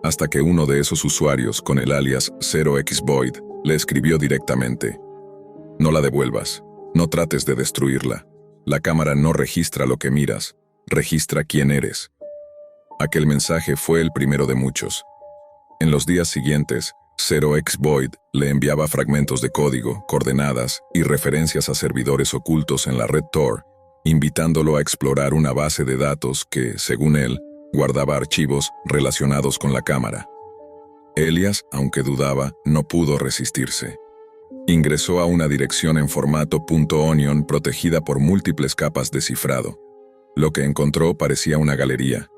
hasta que uno de esos usuarios, con el alias 0xVoid, le escribió directamente: «No la devuelvas, no trates de destruirla. La cámara no registra lo que miras, registra quién eres». Aquel mensaje fue el primero de muchos. En los días siguientes, 0xVoid le enviaba fragmentos de código, coordenadas y referencias a servidores ocultos en la red Tor, invitándolo a explorar una base de datos que, según él, guardaba archivos relacionados con la cámara. Elias, aunque dudaba, no pudo resistirse. Ingresó a una dirección en formato .onion protegida por múltiples capas de cifrado. Lo que encontró parecía una galería.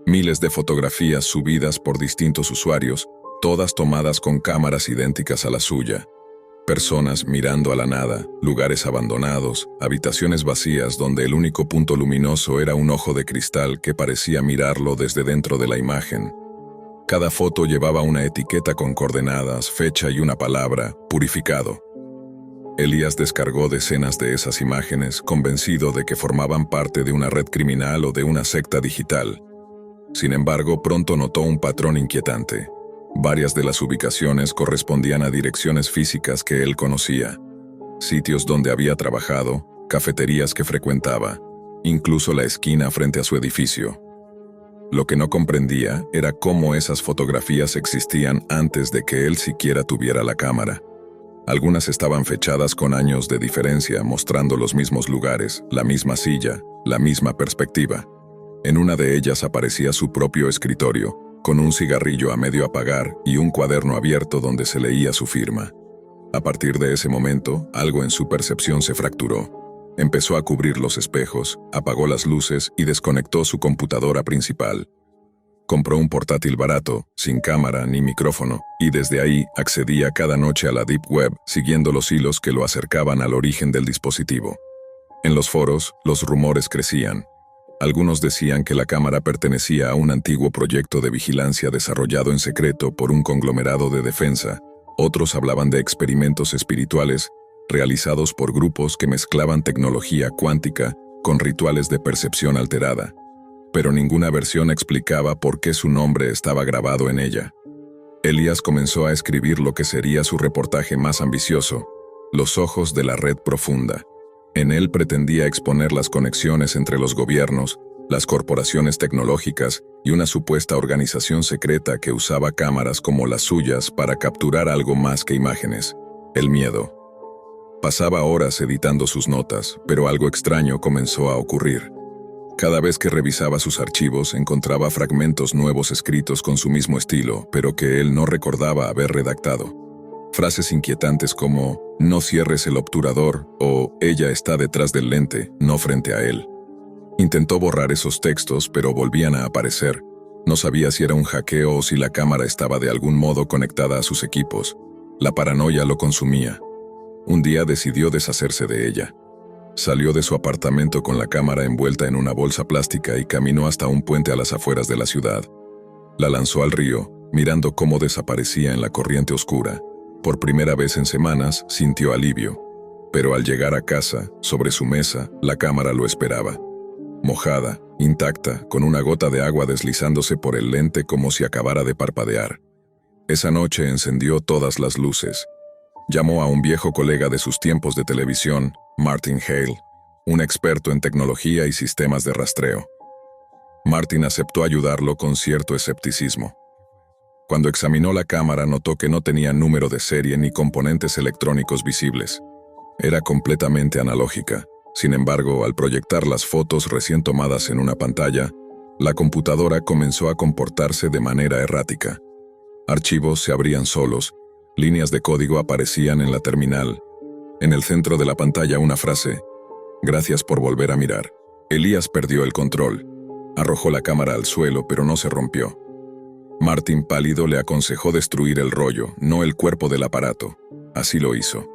Miles de fotografías subidas por distintos usuarios, todas tomadas con cámaras idénticas a la suya. Personas mirando a la nada, lugares abandonados, habitaciones vacías donde el único punto luminoso era un ojo de cristal que parecía mirarlo desde dentro de la imagen. Cada foto llevaba una etiqueta con coordenadas, fecha y una palabra: purificado. Elías descargó decenas de esas imágenes, convencido de que formaban parte de una red criminal o de una secta digital. Sin embargo, pronto notó un patrón inquietante. Varias de las ubicaciones correspondían a direcciones físicas que él conocía, sitios donde había trabajado, cafeterías que frecuentaba, incluso la esquina frente a su edificio. Lo que no comprendía era cómo esas fotografías existían antes de que él siquiera tuviera la cámara. Algunas estaban fechadas con años de diferencia, mostrando los mismos lugares, la misma silla, la misma perspectiva. En una de ellas aparecía su propio escritorio, con un cigarrillo a medio apagar y un cuaderno abierto donde se leía su firma. A partir de ese momento, algo en su percepción se fracturó. Empezó a cubrir los espejos, apagó las luces y desconectó su computadora principal. Compró un portátil barato, sin cámara ni micrófono, y desde ahí accedía cada noche a la Deep Web, siguiendo los hilos que lo acercaban al origen del dispositivo. En los foros, los rumores crecían. Algunos decían que la cámara pertenecía a un antiguo proyecto de vigilancia desarrollado en secreto por un conglomerado de defensa. Otros hablaban de experimentos espirituales realizados por grupos que mezclaban tecnología cuántica con rituales de percepción alterada. Pero ninguna versión explicaba por qué su nombre estaba grabado en ella. Elías comenzó a escribir lo que sería su reportaje más ambicioso: Los ojos de la red profunda. En él pretendía exponer las conexiones entre los gobiernos, las corporaciones tecnológicas y una supuesta organización secreta que usaba cámaras como las suyas para capturar algo más que imágenes: el miedo. Pasaba horas editando sus notas, pero algo extraño comenzó a ocurrir. Cada vez que revisaba sus archivos encontraba fragmentos nuevos escritos con su mismo estilo, pero que él no recordaba haber redactado. Frases inquietantes como «no cierres el obturador» o «ella está detrás del lente, no frente a él». Intentó borrar esos textos, pero volvían a aparecer. No sabía si era un hackeo o si la cámara estaba de algún modo conectada a sus equipos. La paranoia lo consumía. Un día decidió deshacerse de ella. Salió de su apartamento con la cámara envuelta en una bolsa plástica y caminó hasta un puente a las afueras de la ciudad. La lanzó al río, mirando cómo desaparecía en la corriente oscura. Por primera vez en semanas, sintió alivio. Pero al llegar a casa, sobre su mesa, la cámara lo esperaba. Mojada, intacta, con una gota de agua deslizándose por el lente como si acabara de parpadear. Esa noche encendió todas las luces. Llamó a un viejo colega de sus tiempos de televisión, Martin Hale, un experto en tecnología y sistemas de rastreo. Martin aceptó ayudarlo con cierto escepticismo. Cuando examinó la cámara notó que no tenía número de serie ni componentes electrónicos visibles. Era completamente analógica. Sin embargo, al proyectar las fotos recién tomadas en una pantalla, la computadora comenzó a comportarse de manera errática. Archivos se abrían solos, Líneas de código aparecían en la terminal. En el centro de la pantalla una frase: «Gracias por volver a mirar». Elías perdió el control. Arrojó la cámara al suelo, pero no se rompió. Martin, pálido, le aconsejó destruir el rollo, no el cuerpo del aparato. Así lo hizo.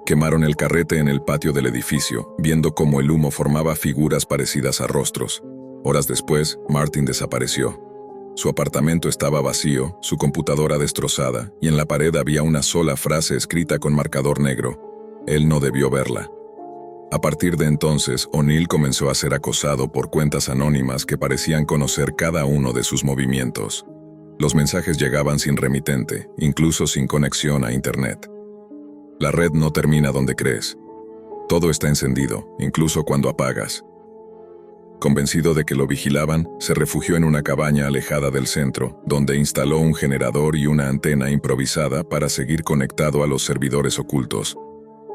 Quemaron el carrete en el patio del edificio, viendo cómo el humo formaba figuras parecidas a rostros. Horas después, Martin desapareció. Su apartamento estaba vacío, su computadora destrozada, y en la pared había una sola frase escrita con marcador negro. Él no debió verla. A partir de entonces, O'Neill comenzó a ser acosado por cuentas anónimas que parecían conocer cada uno de sus movimientos. Los mensajes llegaban sin remitente, incluso sin conexión a Internet. La red no termina donde crees. Todo está encendido, incluso cuando apagas. Convencido de que lo vigilaban, se refugió en una cabaña alejada del centro, donde instaló un generador y una antena improvisada para seguir conectado a los servidores ocultos.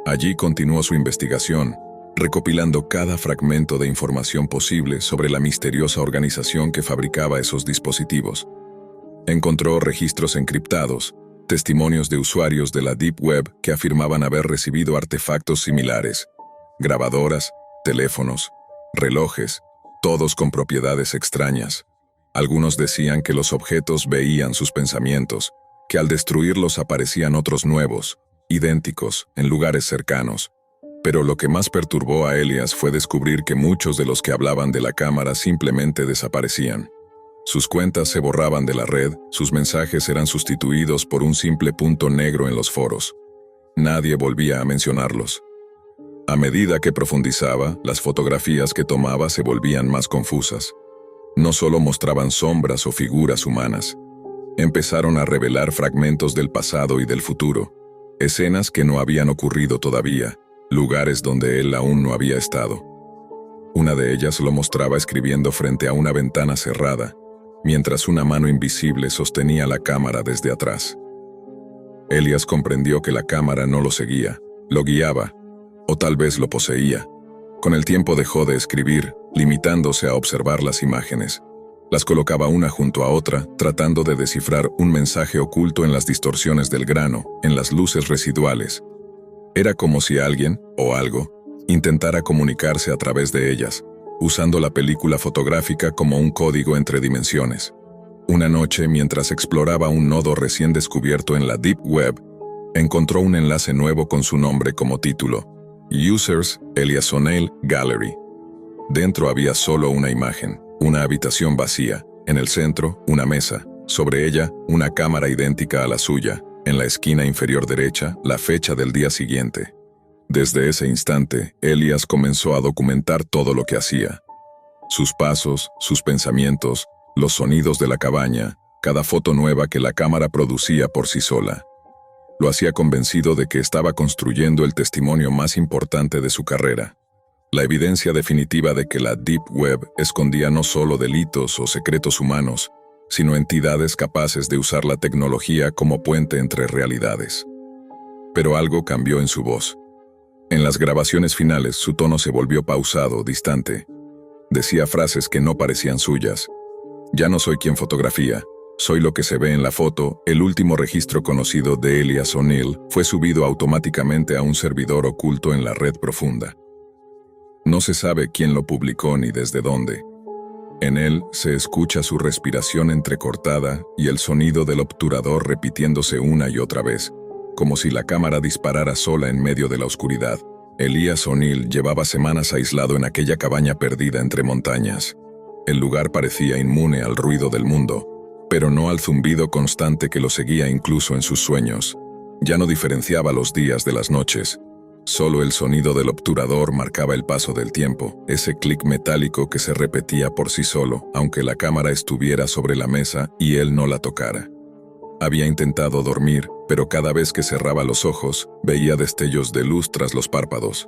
Allí continuó su investigación, recopilando cada fragmento de información posible sobre la misteriosa organización que fabricaba esos dispositivos. Encontró registros encriptados, testimonios de usuarios de la Deep Web que afirmaban haber recibido artefactos similares: grabadoras, teléfonos, relojes, todos con propiedades extrañas. Algunos decían que los objetos veían sus pensamientos, que al destruirlos aparecían otros nuevos, idénticos, en lugares cercanos. Pero lo que más perturbó a Elias fue descubrir que muchos de los que hablaban de la cámara simplemente desaparecían. Sus cuentas se borraban de la red, sus mensajes eran sustituidos por un simple punto negro en los foros. Nadie volvía a mencionarlos. A medida que profundizaba, las fotografías que tomaba se volvían más confusas. No solo mostraban sombras o figuras humanas. Empezaron a revelar fragmentos del pasado y del futuro, escenas que no habían ocurrido todavía, lugares donde él aún no había estado. Una de ellas lo mostraba escribiendo frente a una ventana cerrada, mientras una mano invisible sostenía la cámara desde atrás. Elias comprendió que la cámara no lo seguía, lo guiaba, o tal vez lo poseía. Con el tiempo dejó de escribir, limitándose a observar las imágenes. Las colocaba una junto a otra, tratando de descifrar un mensaje oculto en las distorsiones del grano, en las luces residuales. Era como si alguien, o algo, intentara comunicarse a través de ellas, usando la película fotográfica como un código entre dimensiones. Una noche, mientras exploraba un nodo recién descubierto en la Deep Web, encontró un enlace nuevo con su nombre como título: Users, Elias O'Neill, Gallery. Dentro había solo una imagen, una habitación vacía, en el centro, una mesa, sobre ella, una cámara idéntica a la suya, en la esquina inferior derecha, la fecha del día siguiente. Desde ese instante, Elias comenzó a documentar todo lo que hacía. Sus pasos, sus pensamientos, los sonidos de la cabaña, cada foto nueva que la cámara producía por sí sola. Lo hacía convencido de que estaba construyendo el testimonio más importante de su carrera. La evidencia definitiva de que la Deep Web escondía no solo delitos o secretos humanos, sino entidades capaces de usar la tecnología como puente entre realidades. Pero algo cambió en su voz. En las grabaciones finales, su tono se volvió pausado, distante. Decía frases que no parecían suyas. «Ya no soy quien fotografía. Soy lo que se ve en la foto». El último registro conocido de Elias O'Neill fue subido automáticamente a un servidor oculto en la red profunda. No se sabe quién lo publicó ni desde dónde. En él se escucha su respiración entrecortada y el sonido del obturador repitiéndose una y otra vez, como si la cámara disparara sola en medio de la oscuridad. Elias O'Neill llevaba semanas aislado en aquella cabaña perdida entre montañas. El lugar parecía inmune al ruido del mundo, pero no al zumbido constante que lo seguía incluso en sus sueños. Ya no diferenciaba los días de las noches. Solo el sonido del obturador marcaba el paso del tiempo, ese clic metálico que se repetía por sí solo, aunque la cámara estuviera sobre la mesa y él no la tocara. Había intentado dormir, pero cada vez que cerraba los ojos, veía destellos de luz tras los párpados.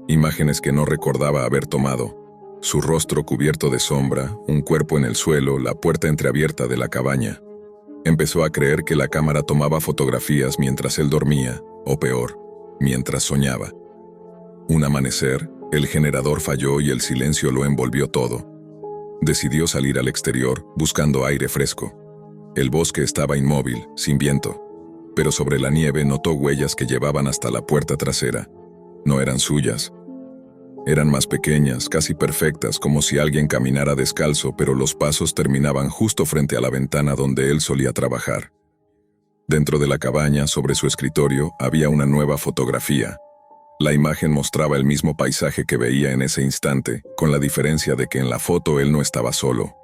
Imágenes que no recordaba haber tomado. Su rostro cubierto de sombra, un cuerpo en el suelo, la puerta entreabierta de la cabaña. Empezó a creer que la cámara tomaba fotografías mientras él dormía, o peor, mientras soñaba. Un amanecer, el generador falló y el silencio lo envolvió todo. Decidió salir al exterior, buscando aire fresco. El bosque estaba inmóvil, sin viento. pero sobre la nieve notó huellas que llevaban hasta la puerta trasera. No eran suyas. Eran más pequeñas, casi perfectas, como si alguien caminara descalzo, pero los pasos terminaban justo frente a la ventana donde él solía trabajar. Dentro de la cabaña, sobre su escritorio, había una nueva fotografía. La imagen mostraba el mismo paisaje que veía en ese instante, con la diferencia de que en la foto él no estaba solo.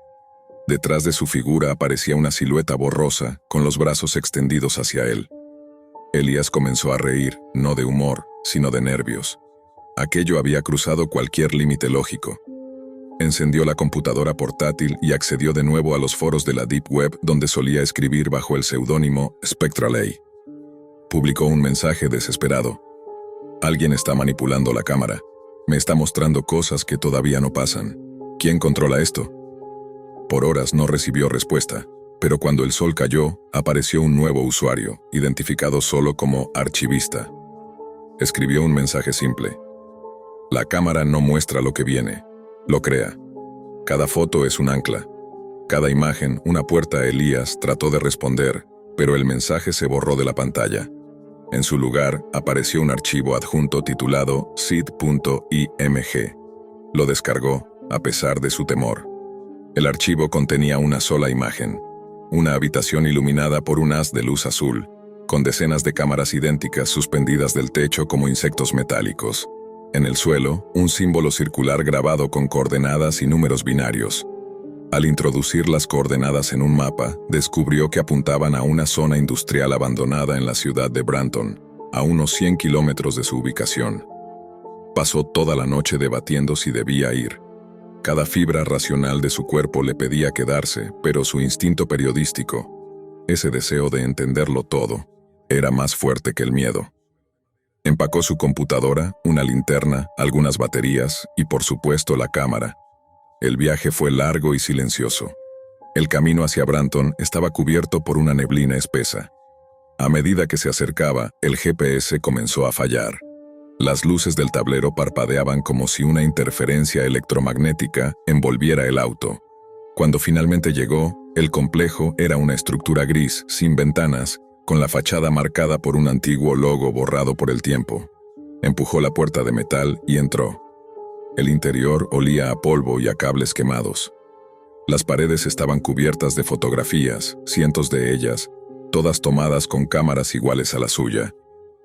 Detrás de su figura aparecía una silueta borrosa, con los brazos extendidos hacia él. Elías comenzó a reír, no de humor, sino de nervios. Aquello había cruzado cualquier límite lógico. Encendió la computadora portátil y accedió de nuevo a los foros de la Deep Web donde solía escribir bajo el seudónimo SpectraLay. Publicó un mensaje desesperado. Alguien está manipulando la cámara. Me está mostrando cosas que todavía no pasan. ¿Quién controla esto? Por horas no recibió respuesta, pero cuando el sol cayó, apareció un nuevo usuario, identificado solo como archivista. Escribió un mensaje simple. La cámara no muestra lo que viene, lo crea. Cada foto es un ancla. Cada imagen, una puerta. Elías trató de responder, pero el mensaje se borró de la pantalla. En su lugar, apareció un archivo adjunto titulado sid.img. Lo descargó, a pesar de su temor. El archivo contenía una sola imagen. Una habitación iluminada por un haz de luz azul, con decenas de cámaras idénticas suspendidas del techo como insectos metálicos. En el suelo, un símbolo circular grabado con coordenadas y números binarios. Al introducir las coordenadas en un mapa, descubrió que apuntaban a una zona industrial abandonada en la ciudad de Branton, a unos 100 kilómetros de su ubicación. Pasó toda la noche debatiendo si debía ir. Cada fibra racional de su cuerpo le pedía quedarse, pero su instinto periodístico, ese deseo de entenderlo todo, era más fuerte que el miedo. Empacó su computadora, una linterna, algunas baterías y, por supuesto, la cámara. El viaje fue largo y silencioso. El camino hacia Branton estaba cubierto por una neblina espesa. A medida que se acercaba, el GPS comenzó a fallar. Las luces del tablero parpadeaban como si una interferencia electromagnética envolviera el auto. Cuando finalmente llegó, el complejo era una estructura gris, sin ventanas, con la fachada marcada por un antiguo logo borrado por el tiempo. Empujó la puerta de metal y entró. El interior olía a polvo y a cables quemados. Las paredes estaban cubiertas de fotografías, cientos de ellas, todas tomadas con cámaras iguales a la suya.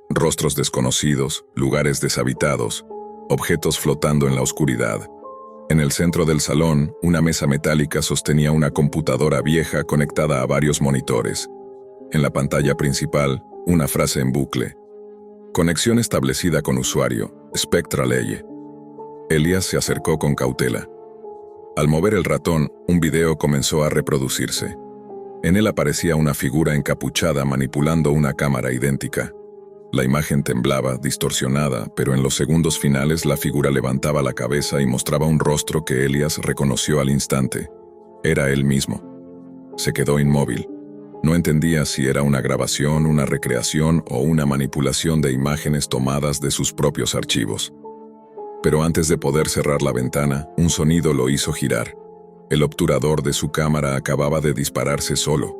Rostros desconocidos, lugares deshabitados, objetos flotando en la oscuridad. En el centro del salón, una mesa metálica sostenía una computadora vieja conectada a varios monitores. En la pantalla principal, una frase en bucle. Conexión establecida con usuario, SpectraLay. Elías se acercó con cautela. Al mover el ratón, un video comenzó a reproducirse. En él aparecía una figura encapuchada manipulando una cámara idéntica. La imagen temblaba, distorsionada, pero en los segundos finales la figura levantaba la cabeza y mostraba un rostro que Elías reconoció al instante. Era él mismo. Se quedó inmóvil. No entendía si era una grabación, una recreación o una manipulación de imágenes tomadas de sus propios archivos. Pero antes de poder cerrar la ventana, un sonido lo hizo girar. El obturador de su cámara acababa de dispararse solo.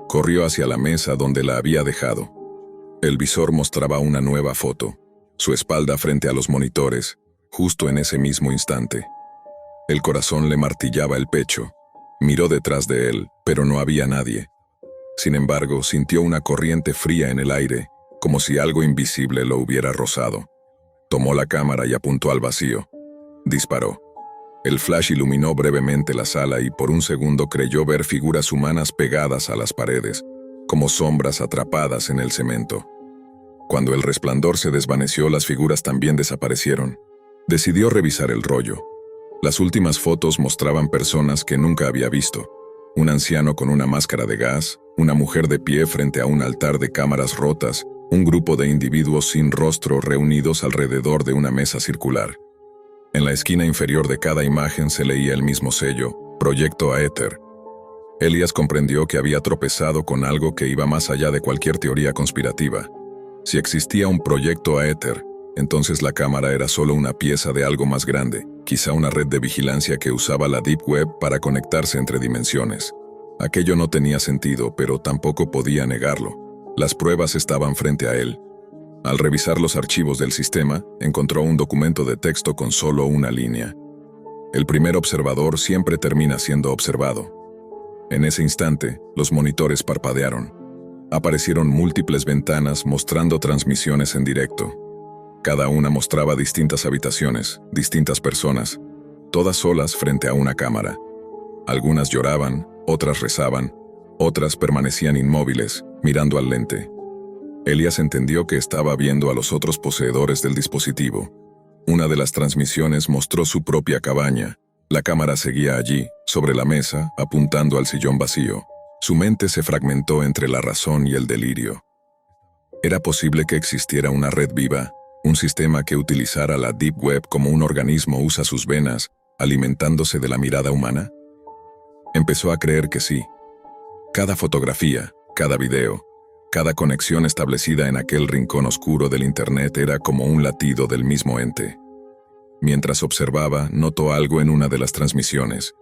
Corrió hacia la mesa donde la había dejado. El visor mostraba una nueva foto, su espalda frente a los monitores, justo en ese mismo instante. El corazón le martillaba el pecho. Miró detrás de él, pero no había nadie. Sin embargo, sintió una corriente fría en el aire, como si algo invisible lo hubiera rozado. Tomó la cámara y apuntó al vacío. Disparó. El flash iluminó brevemente la sala y por un segundo creyó ver figuras humanas pegadas a las paredes, como sombras atrapadas en el cemento. Cuando el resplandor se desvaneció, las figuras también desaparecieron. Decidió revisar el rollo. Las últimas fotos mostraban personas que nunca había visto. Un anciano con una máscara de gas, una mujer de pie frente a un altar de cámaras rotas, un grupo de individuos sin rostro reunidos alrededor de una mesa circular. En la esquina inferior de cada imagen se leía el mismo sello, Proyecto Aether. Elías comprendió que había tropezado con algo que iba más allá de cualquier teoría conspirativa. Si existía un Proyecto Aether, entonces la cámara era solo una pieza de algo más grande, quizá una red de vigilancia que usaba la Deep Web para conectarse entre dimensiones. Aquello no tenía sentido, pero tampoco podía negarlo. Las pruebas estaban frente a él. Al revisar los archivos del sistema, encontró un documento de texto con solo una línea. El primer observador siempre termina siendo observado. En ese instante, los monitores parpadearon. Aparecieron múltiples ventanas mostrando transmisiones en directo. Cada una mostraba distintas habitaciones, distintas personas, todas solas frente a una cámara. Algunas lloraban, otras rezaban, otras permanecían inmóviles, mirando al lente. Elías entendió que estaba viendo a los otros poseedores del dispositivo. Una de las transmisiones mostró su propia cabaña. La cámara seguía allí, sobre la mesa, apuntando al sillón vacío. Su mente se fragmentó entre la razón y el delirio. ¿Era posible que existiera una red viva, un sistema que utilizara la Deep Web como un organismo usa sus venas, alimentándose de la mirada humana? Empezó a creer que sí. Cada fotografía, cada video, cada conexión establecida en aquel rincón oscuro del Internet era como un latido del mismo ente. Mientras observaba, notó algo en una de las transmisiones.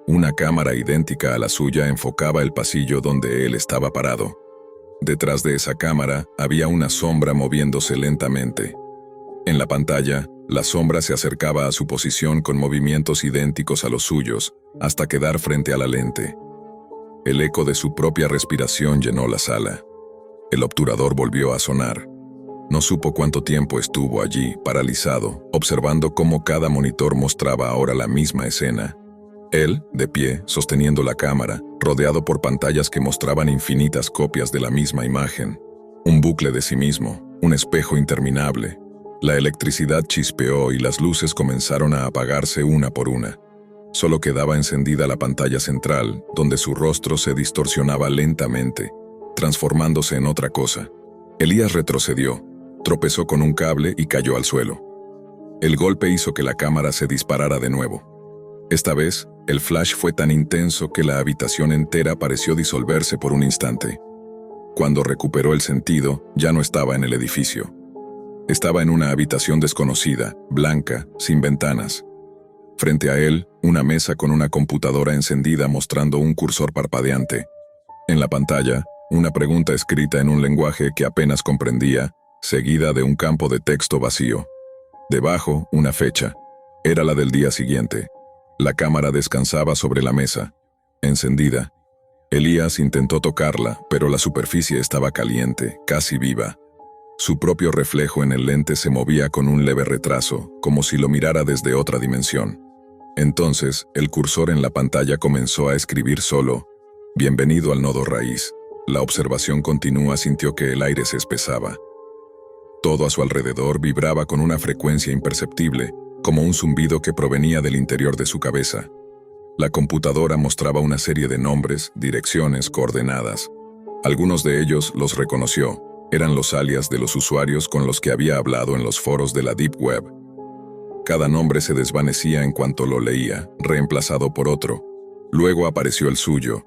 Una cámara idéntica a la suya enfocaba el pasillo donde él estaba parado. Detrás de esa cámara había una sombra moviéndose lentamente. En la pantalla, la sombra se acercaba a su posición con movimientos idénticos a los suyos, hasta quedar frente a la lente. El eco de su propia respiración llenó la sala. El obturador volvió a sonar. No supo cuánto tiempo estuvo allí, paralizado, observando cómo cada monitor mostraba ahora la misma escena. Él, de pie, sosteniendo la cámara, rodeado por pantallas que mostraban infinitas copias de la misma imagen. Un bucle de sí mismo, un espejo interminable. La electricidad chispeó y las luces comenzaron a apagarse una por una. Solo quedaba encendida la pantalla central, donde su rostro se distorsionaba lentamente, transformándose en otra cosa. Elías retrocedió, tropezó con un cable y cayó al suelo. El golpe hizo que la cámara se disparara de nuevo. Esta vez, el flash fue tan intenso que la habitación entera pareció disolverse por un instante. Cuando recuperó el sentido, ya no estaba en el edificio. Estaba en una habitación desconocida, blanca, sin ventanas. Frente a él, una mesa con una computadora encendida mostrando un cursor parpadeante. En la pantalla, una pregunta escrita en un lenguaje que apenas comprendía, seguida de un campo de texto vacío. Debajo, una fecha. Era la del día siguiente. La cámara descansaba sobre la mesa, encendida. Elías intentó tocarla, pero la superficie estaba caliente, casi viva. Su propio reflejo en el lente se movía con un leve retraso, como si lo mirara desde otra dimensión. Entonces, el cursor en la pantalla comenzó a escribir solo: «Bienvenido al nodo raíz». La observación continua sintió que el aire se espesaba. Todo a su alrededor vibraba con una frecuencia imperceptible, como un zumbido que provenía del interior de su cabeza. La computadora mostraba una serie de nombres, direcciones, coordenadas. Algunos de ellos los reconoció. Eran los alias de los usuarios con los que había hablado en los foros de la Deep Web. Cada nombre se desvanecía en cuanto lo leía, reemplazado por otro. Luego apareció el suyo,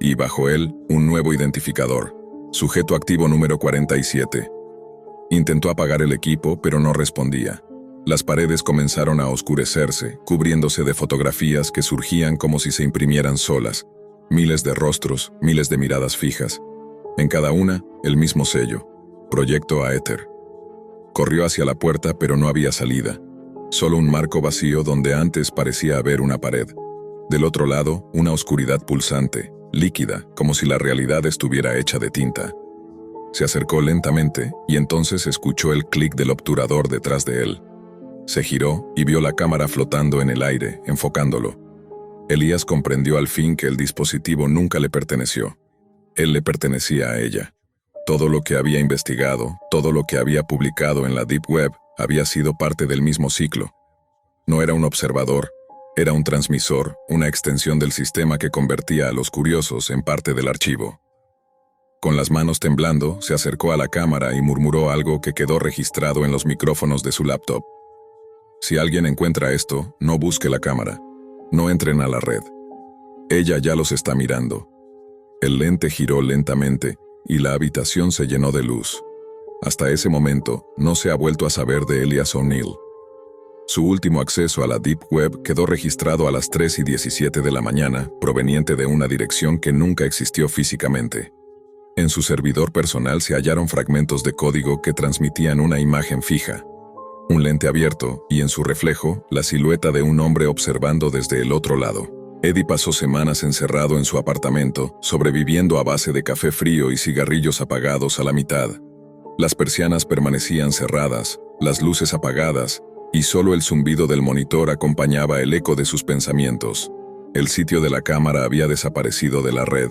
y bajo él, un nuevo identificador. Sujeto activo número 47. Intentó apagar el equipo, pero no respondía. Las paredes comenzaron a oscurecerse, cubriéndose de fotografías que surgían como si se imprimieran solas. Miles de rostros, miles de miradas fijas. En cada una, el mismo sello: Proyecto Aether. Corrió hacia la puerta, pero no había salida. Solo un marco vacío donde antes parecía haber una pared. Del otro lado, una oscuridad pulsante, líquida, como si la realidad estuviera hecha de tinta. Se acercó lentamente, y entonces escuchó el clic del obturador detrás de él. Se giró y vio la cámara flotando en el aire, enfocándolo. Elías comprendió al fin que el dispositivo nunca le perteneció. Él le pertenecía a ella. Todo lo que había investigado, todo lo que había publicado en la Deep Web, había sido parte del mismo ciclo. No era un observador, era un transmisor, una extensión del sistema que convertía a los curiosos en parte del archivo. Con las manos temblando, se acercó a la cámara y murmuró algo que quedó registrado en los micrófonos de su laptop. Si alguien encuentra esto, no busque la cámara. No entren a la red. Ella ya los está mirando. El lente giró lentamente y la habitación se llenó de luz. Hasta ese momento, no se ha vuelto a saber de Elías O'Neill. Su último acceso a la Deep Web quedó registrado a las 3:17 de la mañana, proveniente de una dirección que nunca existió físicamente. En su servidor personal se hallaron fragmentos de código que transmitían una imagen fija, un lente abierto y en su reflejo, la silueta de un hombre observando desde el otro lado. Eddie pasó semanas encerrado en su apartamento, sobreviviendo a base de café frío y cigarrillos apagados a la mitad. Las persianas permanecían cerradas, las luces apagadas, y solo el zumbido del monitor acompañaba el eco de sus pensamientos. El sitio de la cámara había desaparecido de la red.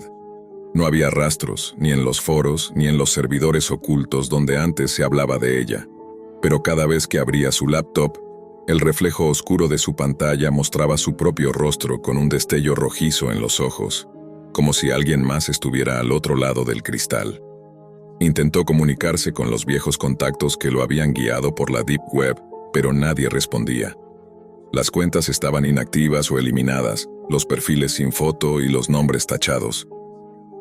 No había rastros, ni en los foros, ni en los servidores ocultos donde antes se hablaba de ella. Pero cada vez que abría su laptop, el reflejo oscuro de su pantalla mostraba su propio rostro con un destello rojizo en los ojos, como si alguien más estuviera al otro lado del cristal. Intentó comunicarse con los viejos contactos que lo habían guiado por la Deep Web, pero nadie respondía. Las cuentas estaban inactivas o eliminadas, los perfiles sin foto y los nombres tachados.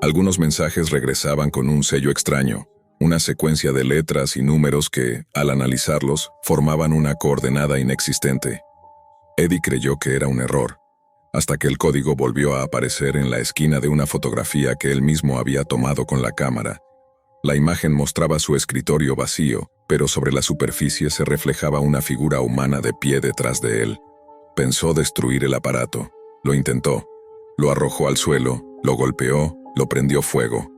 Algunos mensajes regresaban con un sello extraño, una secuencia de letras y números que, al analizarlos, formaban una coordenada inexistente. Eddie creyó que era un error, hasta que el código volvió a aparecer en la esquina de una fotografía que él mismo había tomado con la cámara. La imagen mostraba su escritorio vacío, pero sobre la superficie se reflejaba una figura humana de pie detrás de él. Pensó destruir el aparato. Lo intentó. Lo arrojó al suelo, lo golpeó, lo prendió fuego.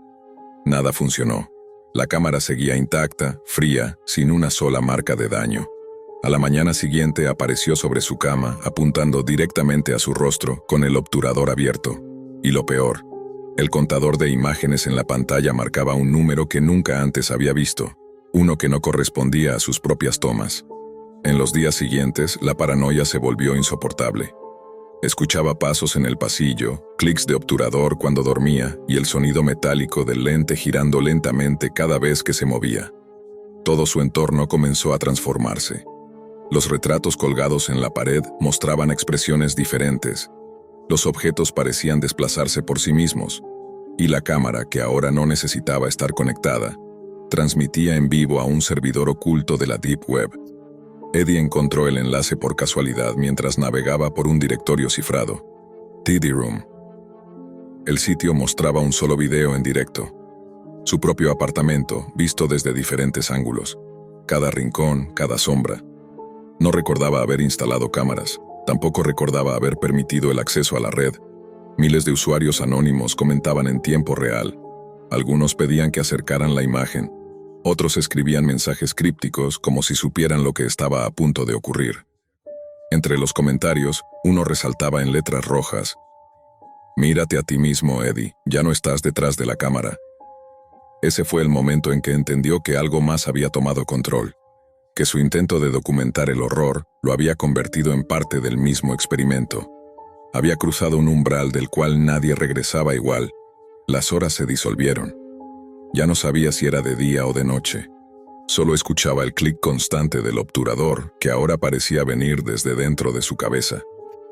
Nada funcionó. La cámara seguía intacta, fría, sin una sola marca de daño. A la mañana siguiente apareció sobre su cama, apuntando directamente a su rostro, con el obturador abierto. Y lo peor, el contador de imágenes en la pantalla marcaba un número que nunca antes había visto, uno que no correspondía a sus propias tomas. En los días siguientes, la paranoia se volvió insoportable. Escuchaba pasos en el pasillo, clics de obturador cuando dormía y el sonido metálico del lente girando lentamente cada vez que se movía. Todo su entorno comenzó a transformarse. Los retratos colgados en la pared mostraban expresiones diferentes. Los objetos parecían desplazarse por sí mismos, y la cámara, que ahora no necesitaba estar conectada, transmitía en vivo a un servidor oculto de la Deep Web. Eddie encontró el enlace por casualidad mientras navegaba por un directorio cifrado. TD Room. El sitio mostraba un solo video en directo. Su propio apartamento, visto desde diferentes ángulos. Cada rincón, cada sombra. No recordaba haber instalado cámaras. Tampoco recordaba haber permitido el acceso a la red. Miles de usuarios anónimos comentaban en tiempo real. Algunos pedían que acercaran la imagen. Otros escribían mensajes crípticos como si supieran lo que estaba a punto de ocurrir. Entre los comentarios, uno resaltaba en letras rojas: «Mírate a ti mismo, Eddie, ya no estás detrás de la cámara». Ese fue el momento en que entendió que algo más había tomado control, que su intento de documentar el horror lo había convertido en parte del mismo experimento. Había cruzado un umbral del cual nadie regresaba igual. Las horas se disolvieron. Ya no sabía si era de día o de noche. Solo escuchaba el clic constante del obturador, que ahora parecía venir desde dentro de su cabeza.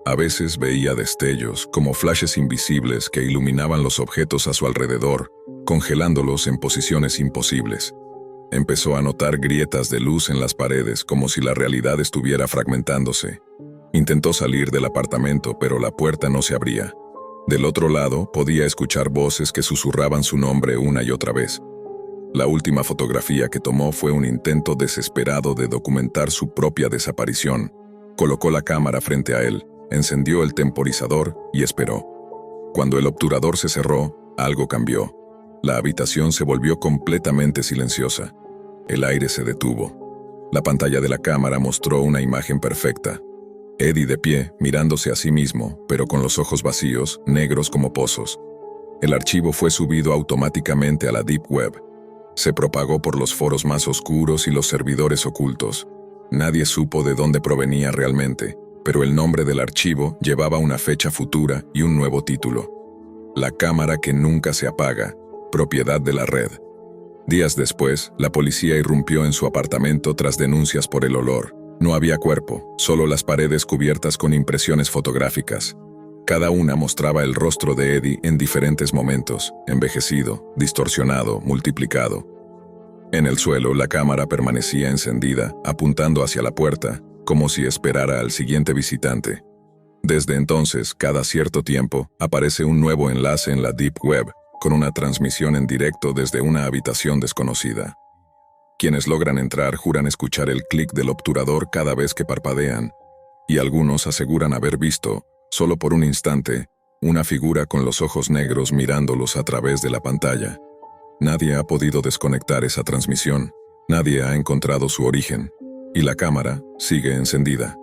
A veces veía destellos, como flashes invisibles que iluminaban los objetos a su alrededor, congelándolos en posiciones imposibles. Empezó a notar grietas de luz en las paredes, como si la realidad estuviera fragmentándose. Intentó salir del apartamento, pero la puerta no se abría. Del otro lado, podía escuchar voces que susurraban su nombre una y otra vez. La última fotografía que tomó fue un intento desesperado de documentar su propia desaparición. Colocó la cámara frente a él, encendió el temporizador y esperó. Cuando el obturador se cerró, algo cambió. La habitación se volvió completamente silenciosa. El aire se detuvo. La pantalla de la cámara mostró una imagen perfecta. Eddie de pie, mirándose a sí mismo, pero con los ojos vacíos, negros como pozos. El archivo fue subido automáticamente a la Deep Web. Se propagó por los foros más oscuros y los servidores ocultos. Nadie supo de dónde provenía realmente, pero el nombre del archivo llevaba una fecha futura y un nuevo título: La cámara que nunca se apaga, propiedad de la red. Días después, la policía irrumpió en su apartamento tras denuncias por el olor. No había cuerpo, solo las paredes cubiertas con impresiones fotográficas. Cada una mostraba el rostro de Eddie en diferentes momentos, envejecido, distorsionado, multiplicado. En el suelo, la cámara permanecía encendida, apuntando hacia la puerta, como si esperara al siguiente visitante. Desde entonces, cada cierto tiempo, aparece un nuevo enlace en la Deep Web, con una transmisión en directo desde una habitación desconocida. Quienes logran entrar juran escuchar el clic del obturador cada vez que parpadean, y algunos aseguran haber visto, solo por un instante, una figura con los ojos negros mirándolos a través de la pantalla. Nadie ha podido desconectar esa transmisión, nadie ha encontrado su origen, y la cámara sigue encendida.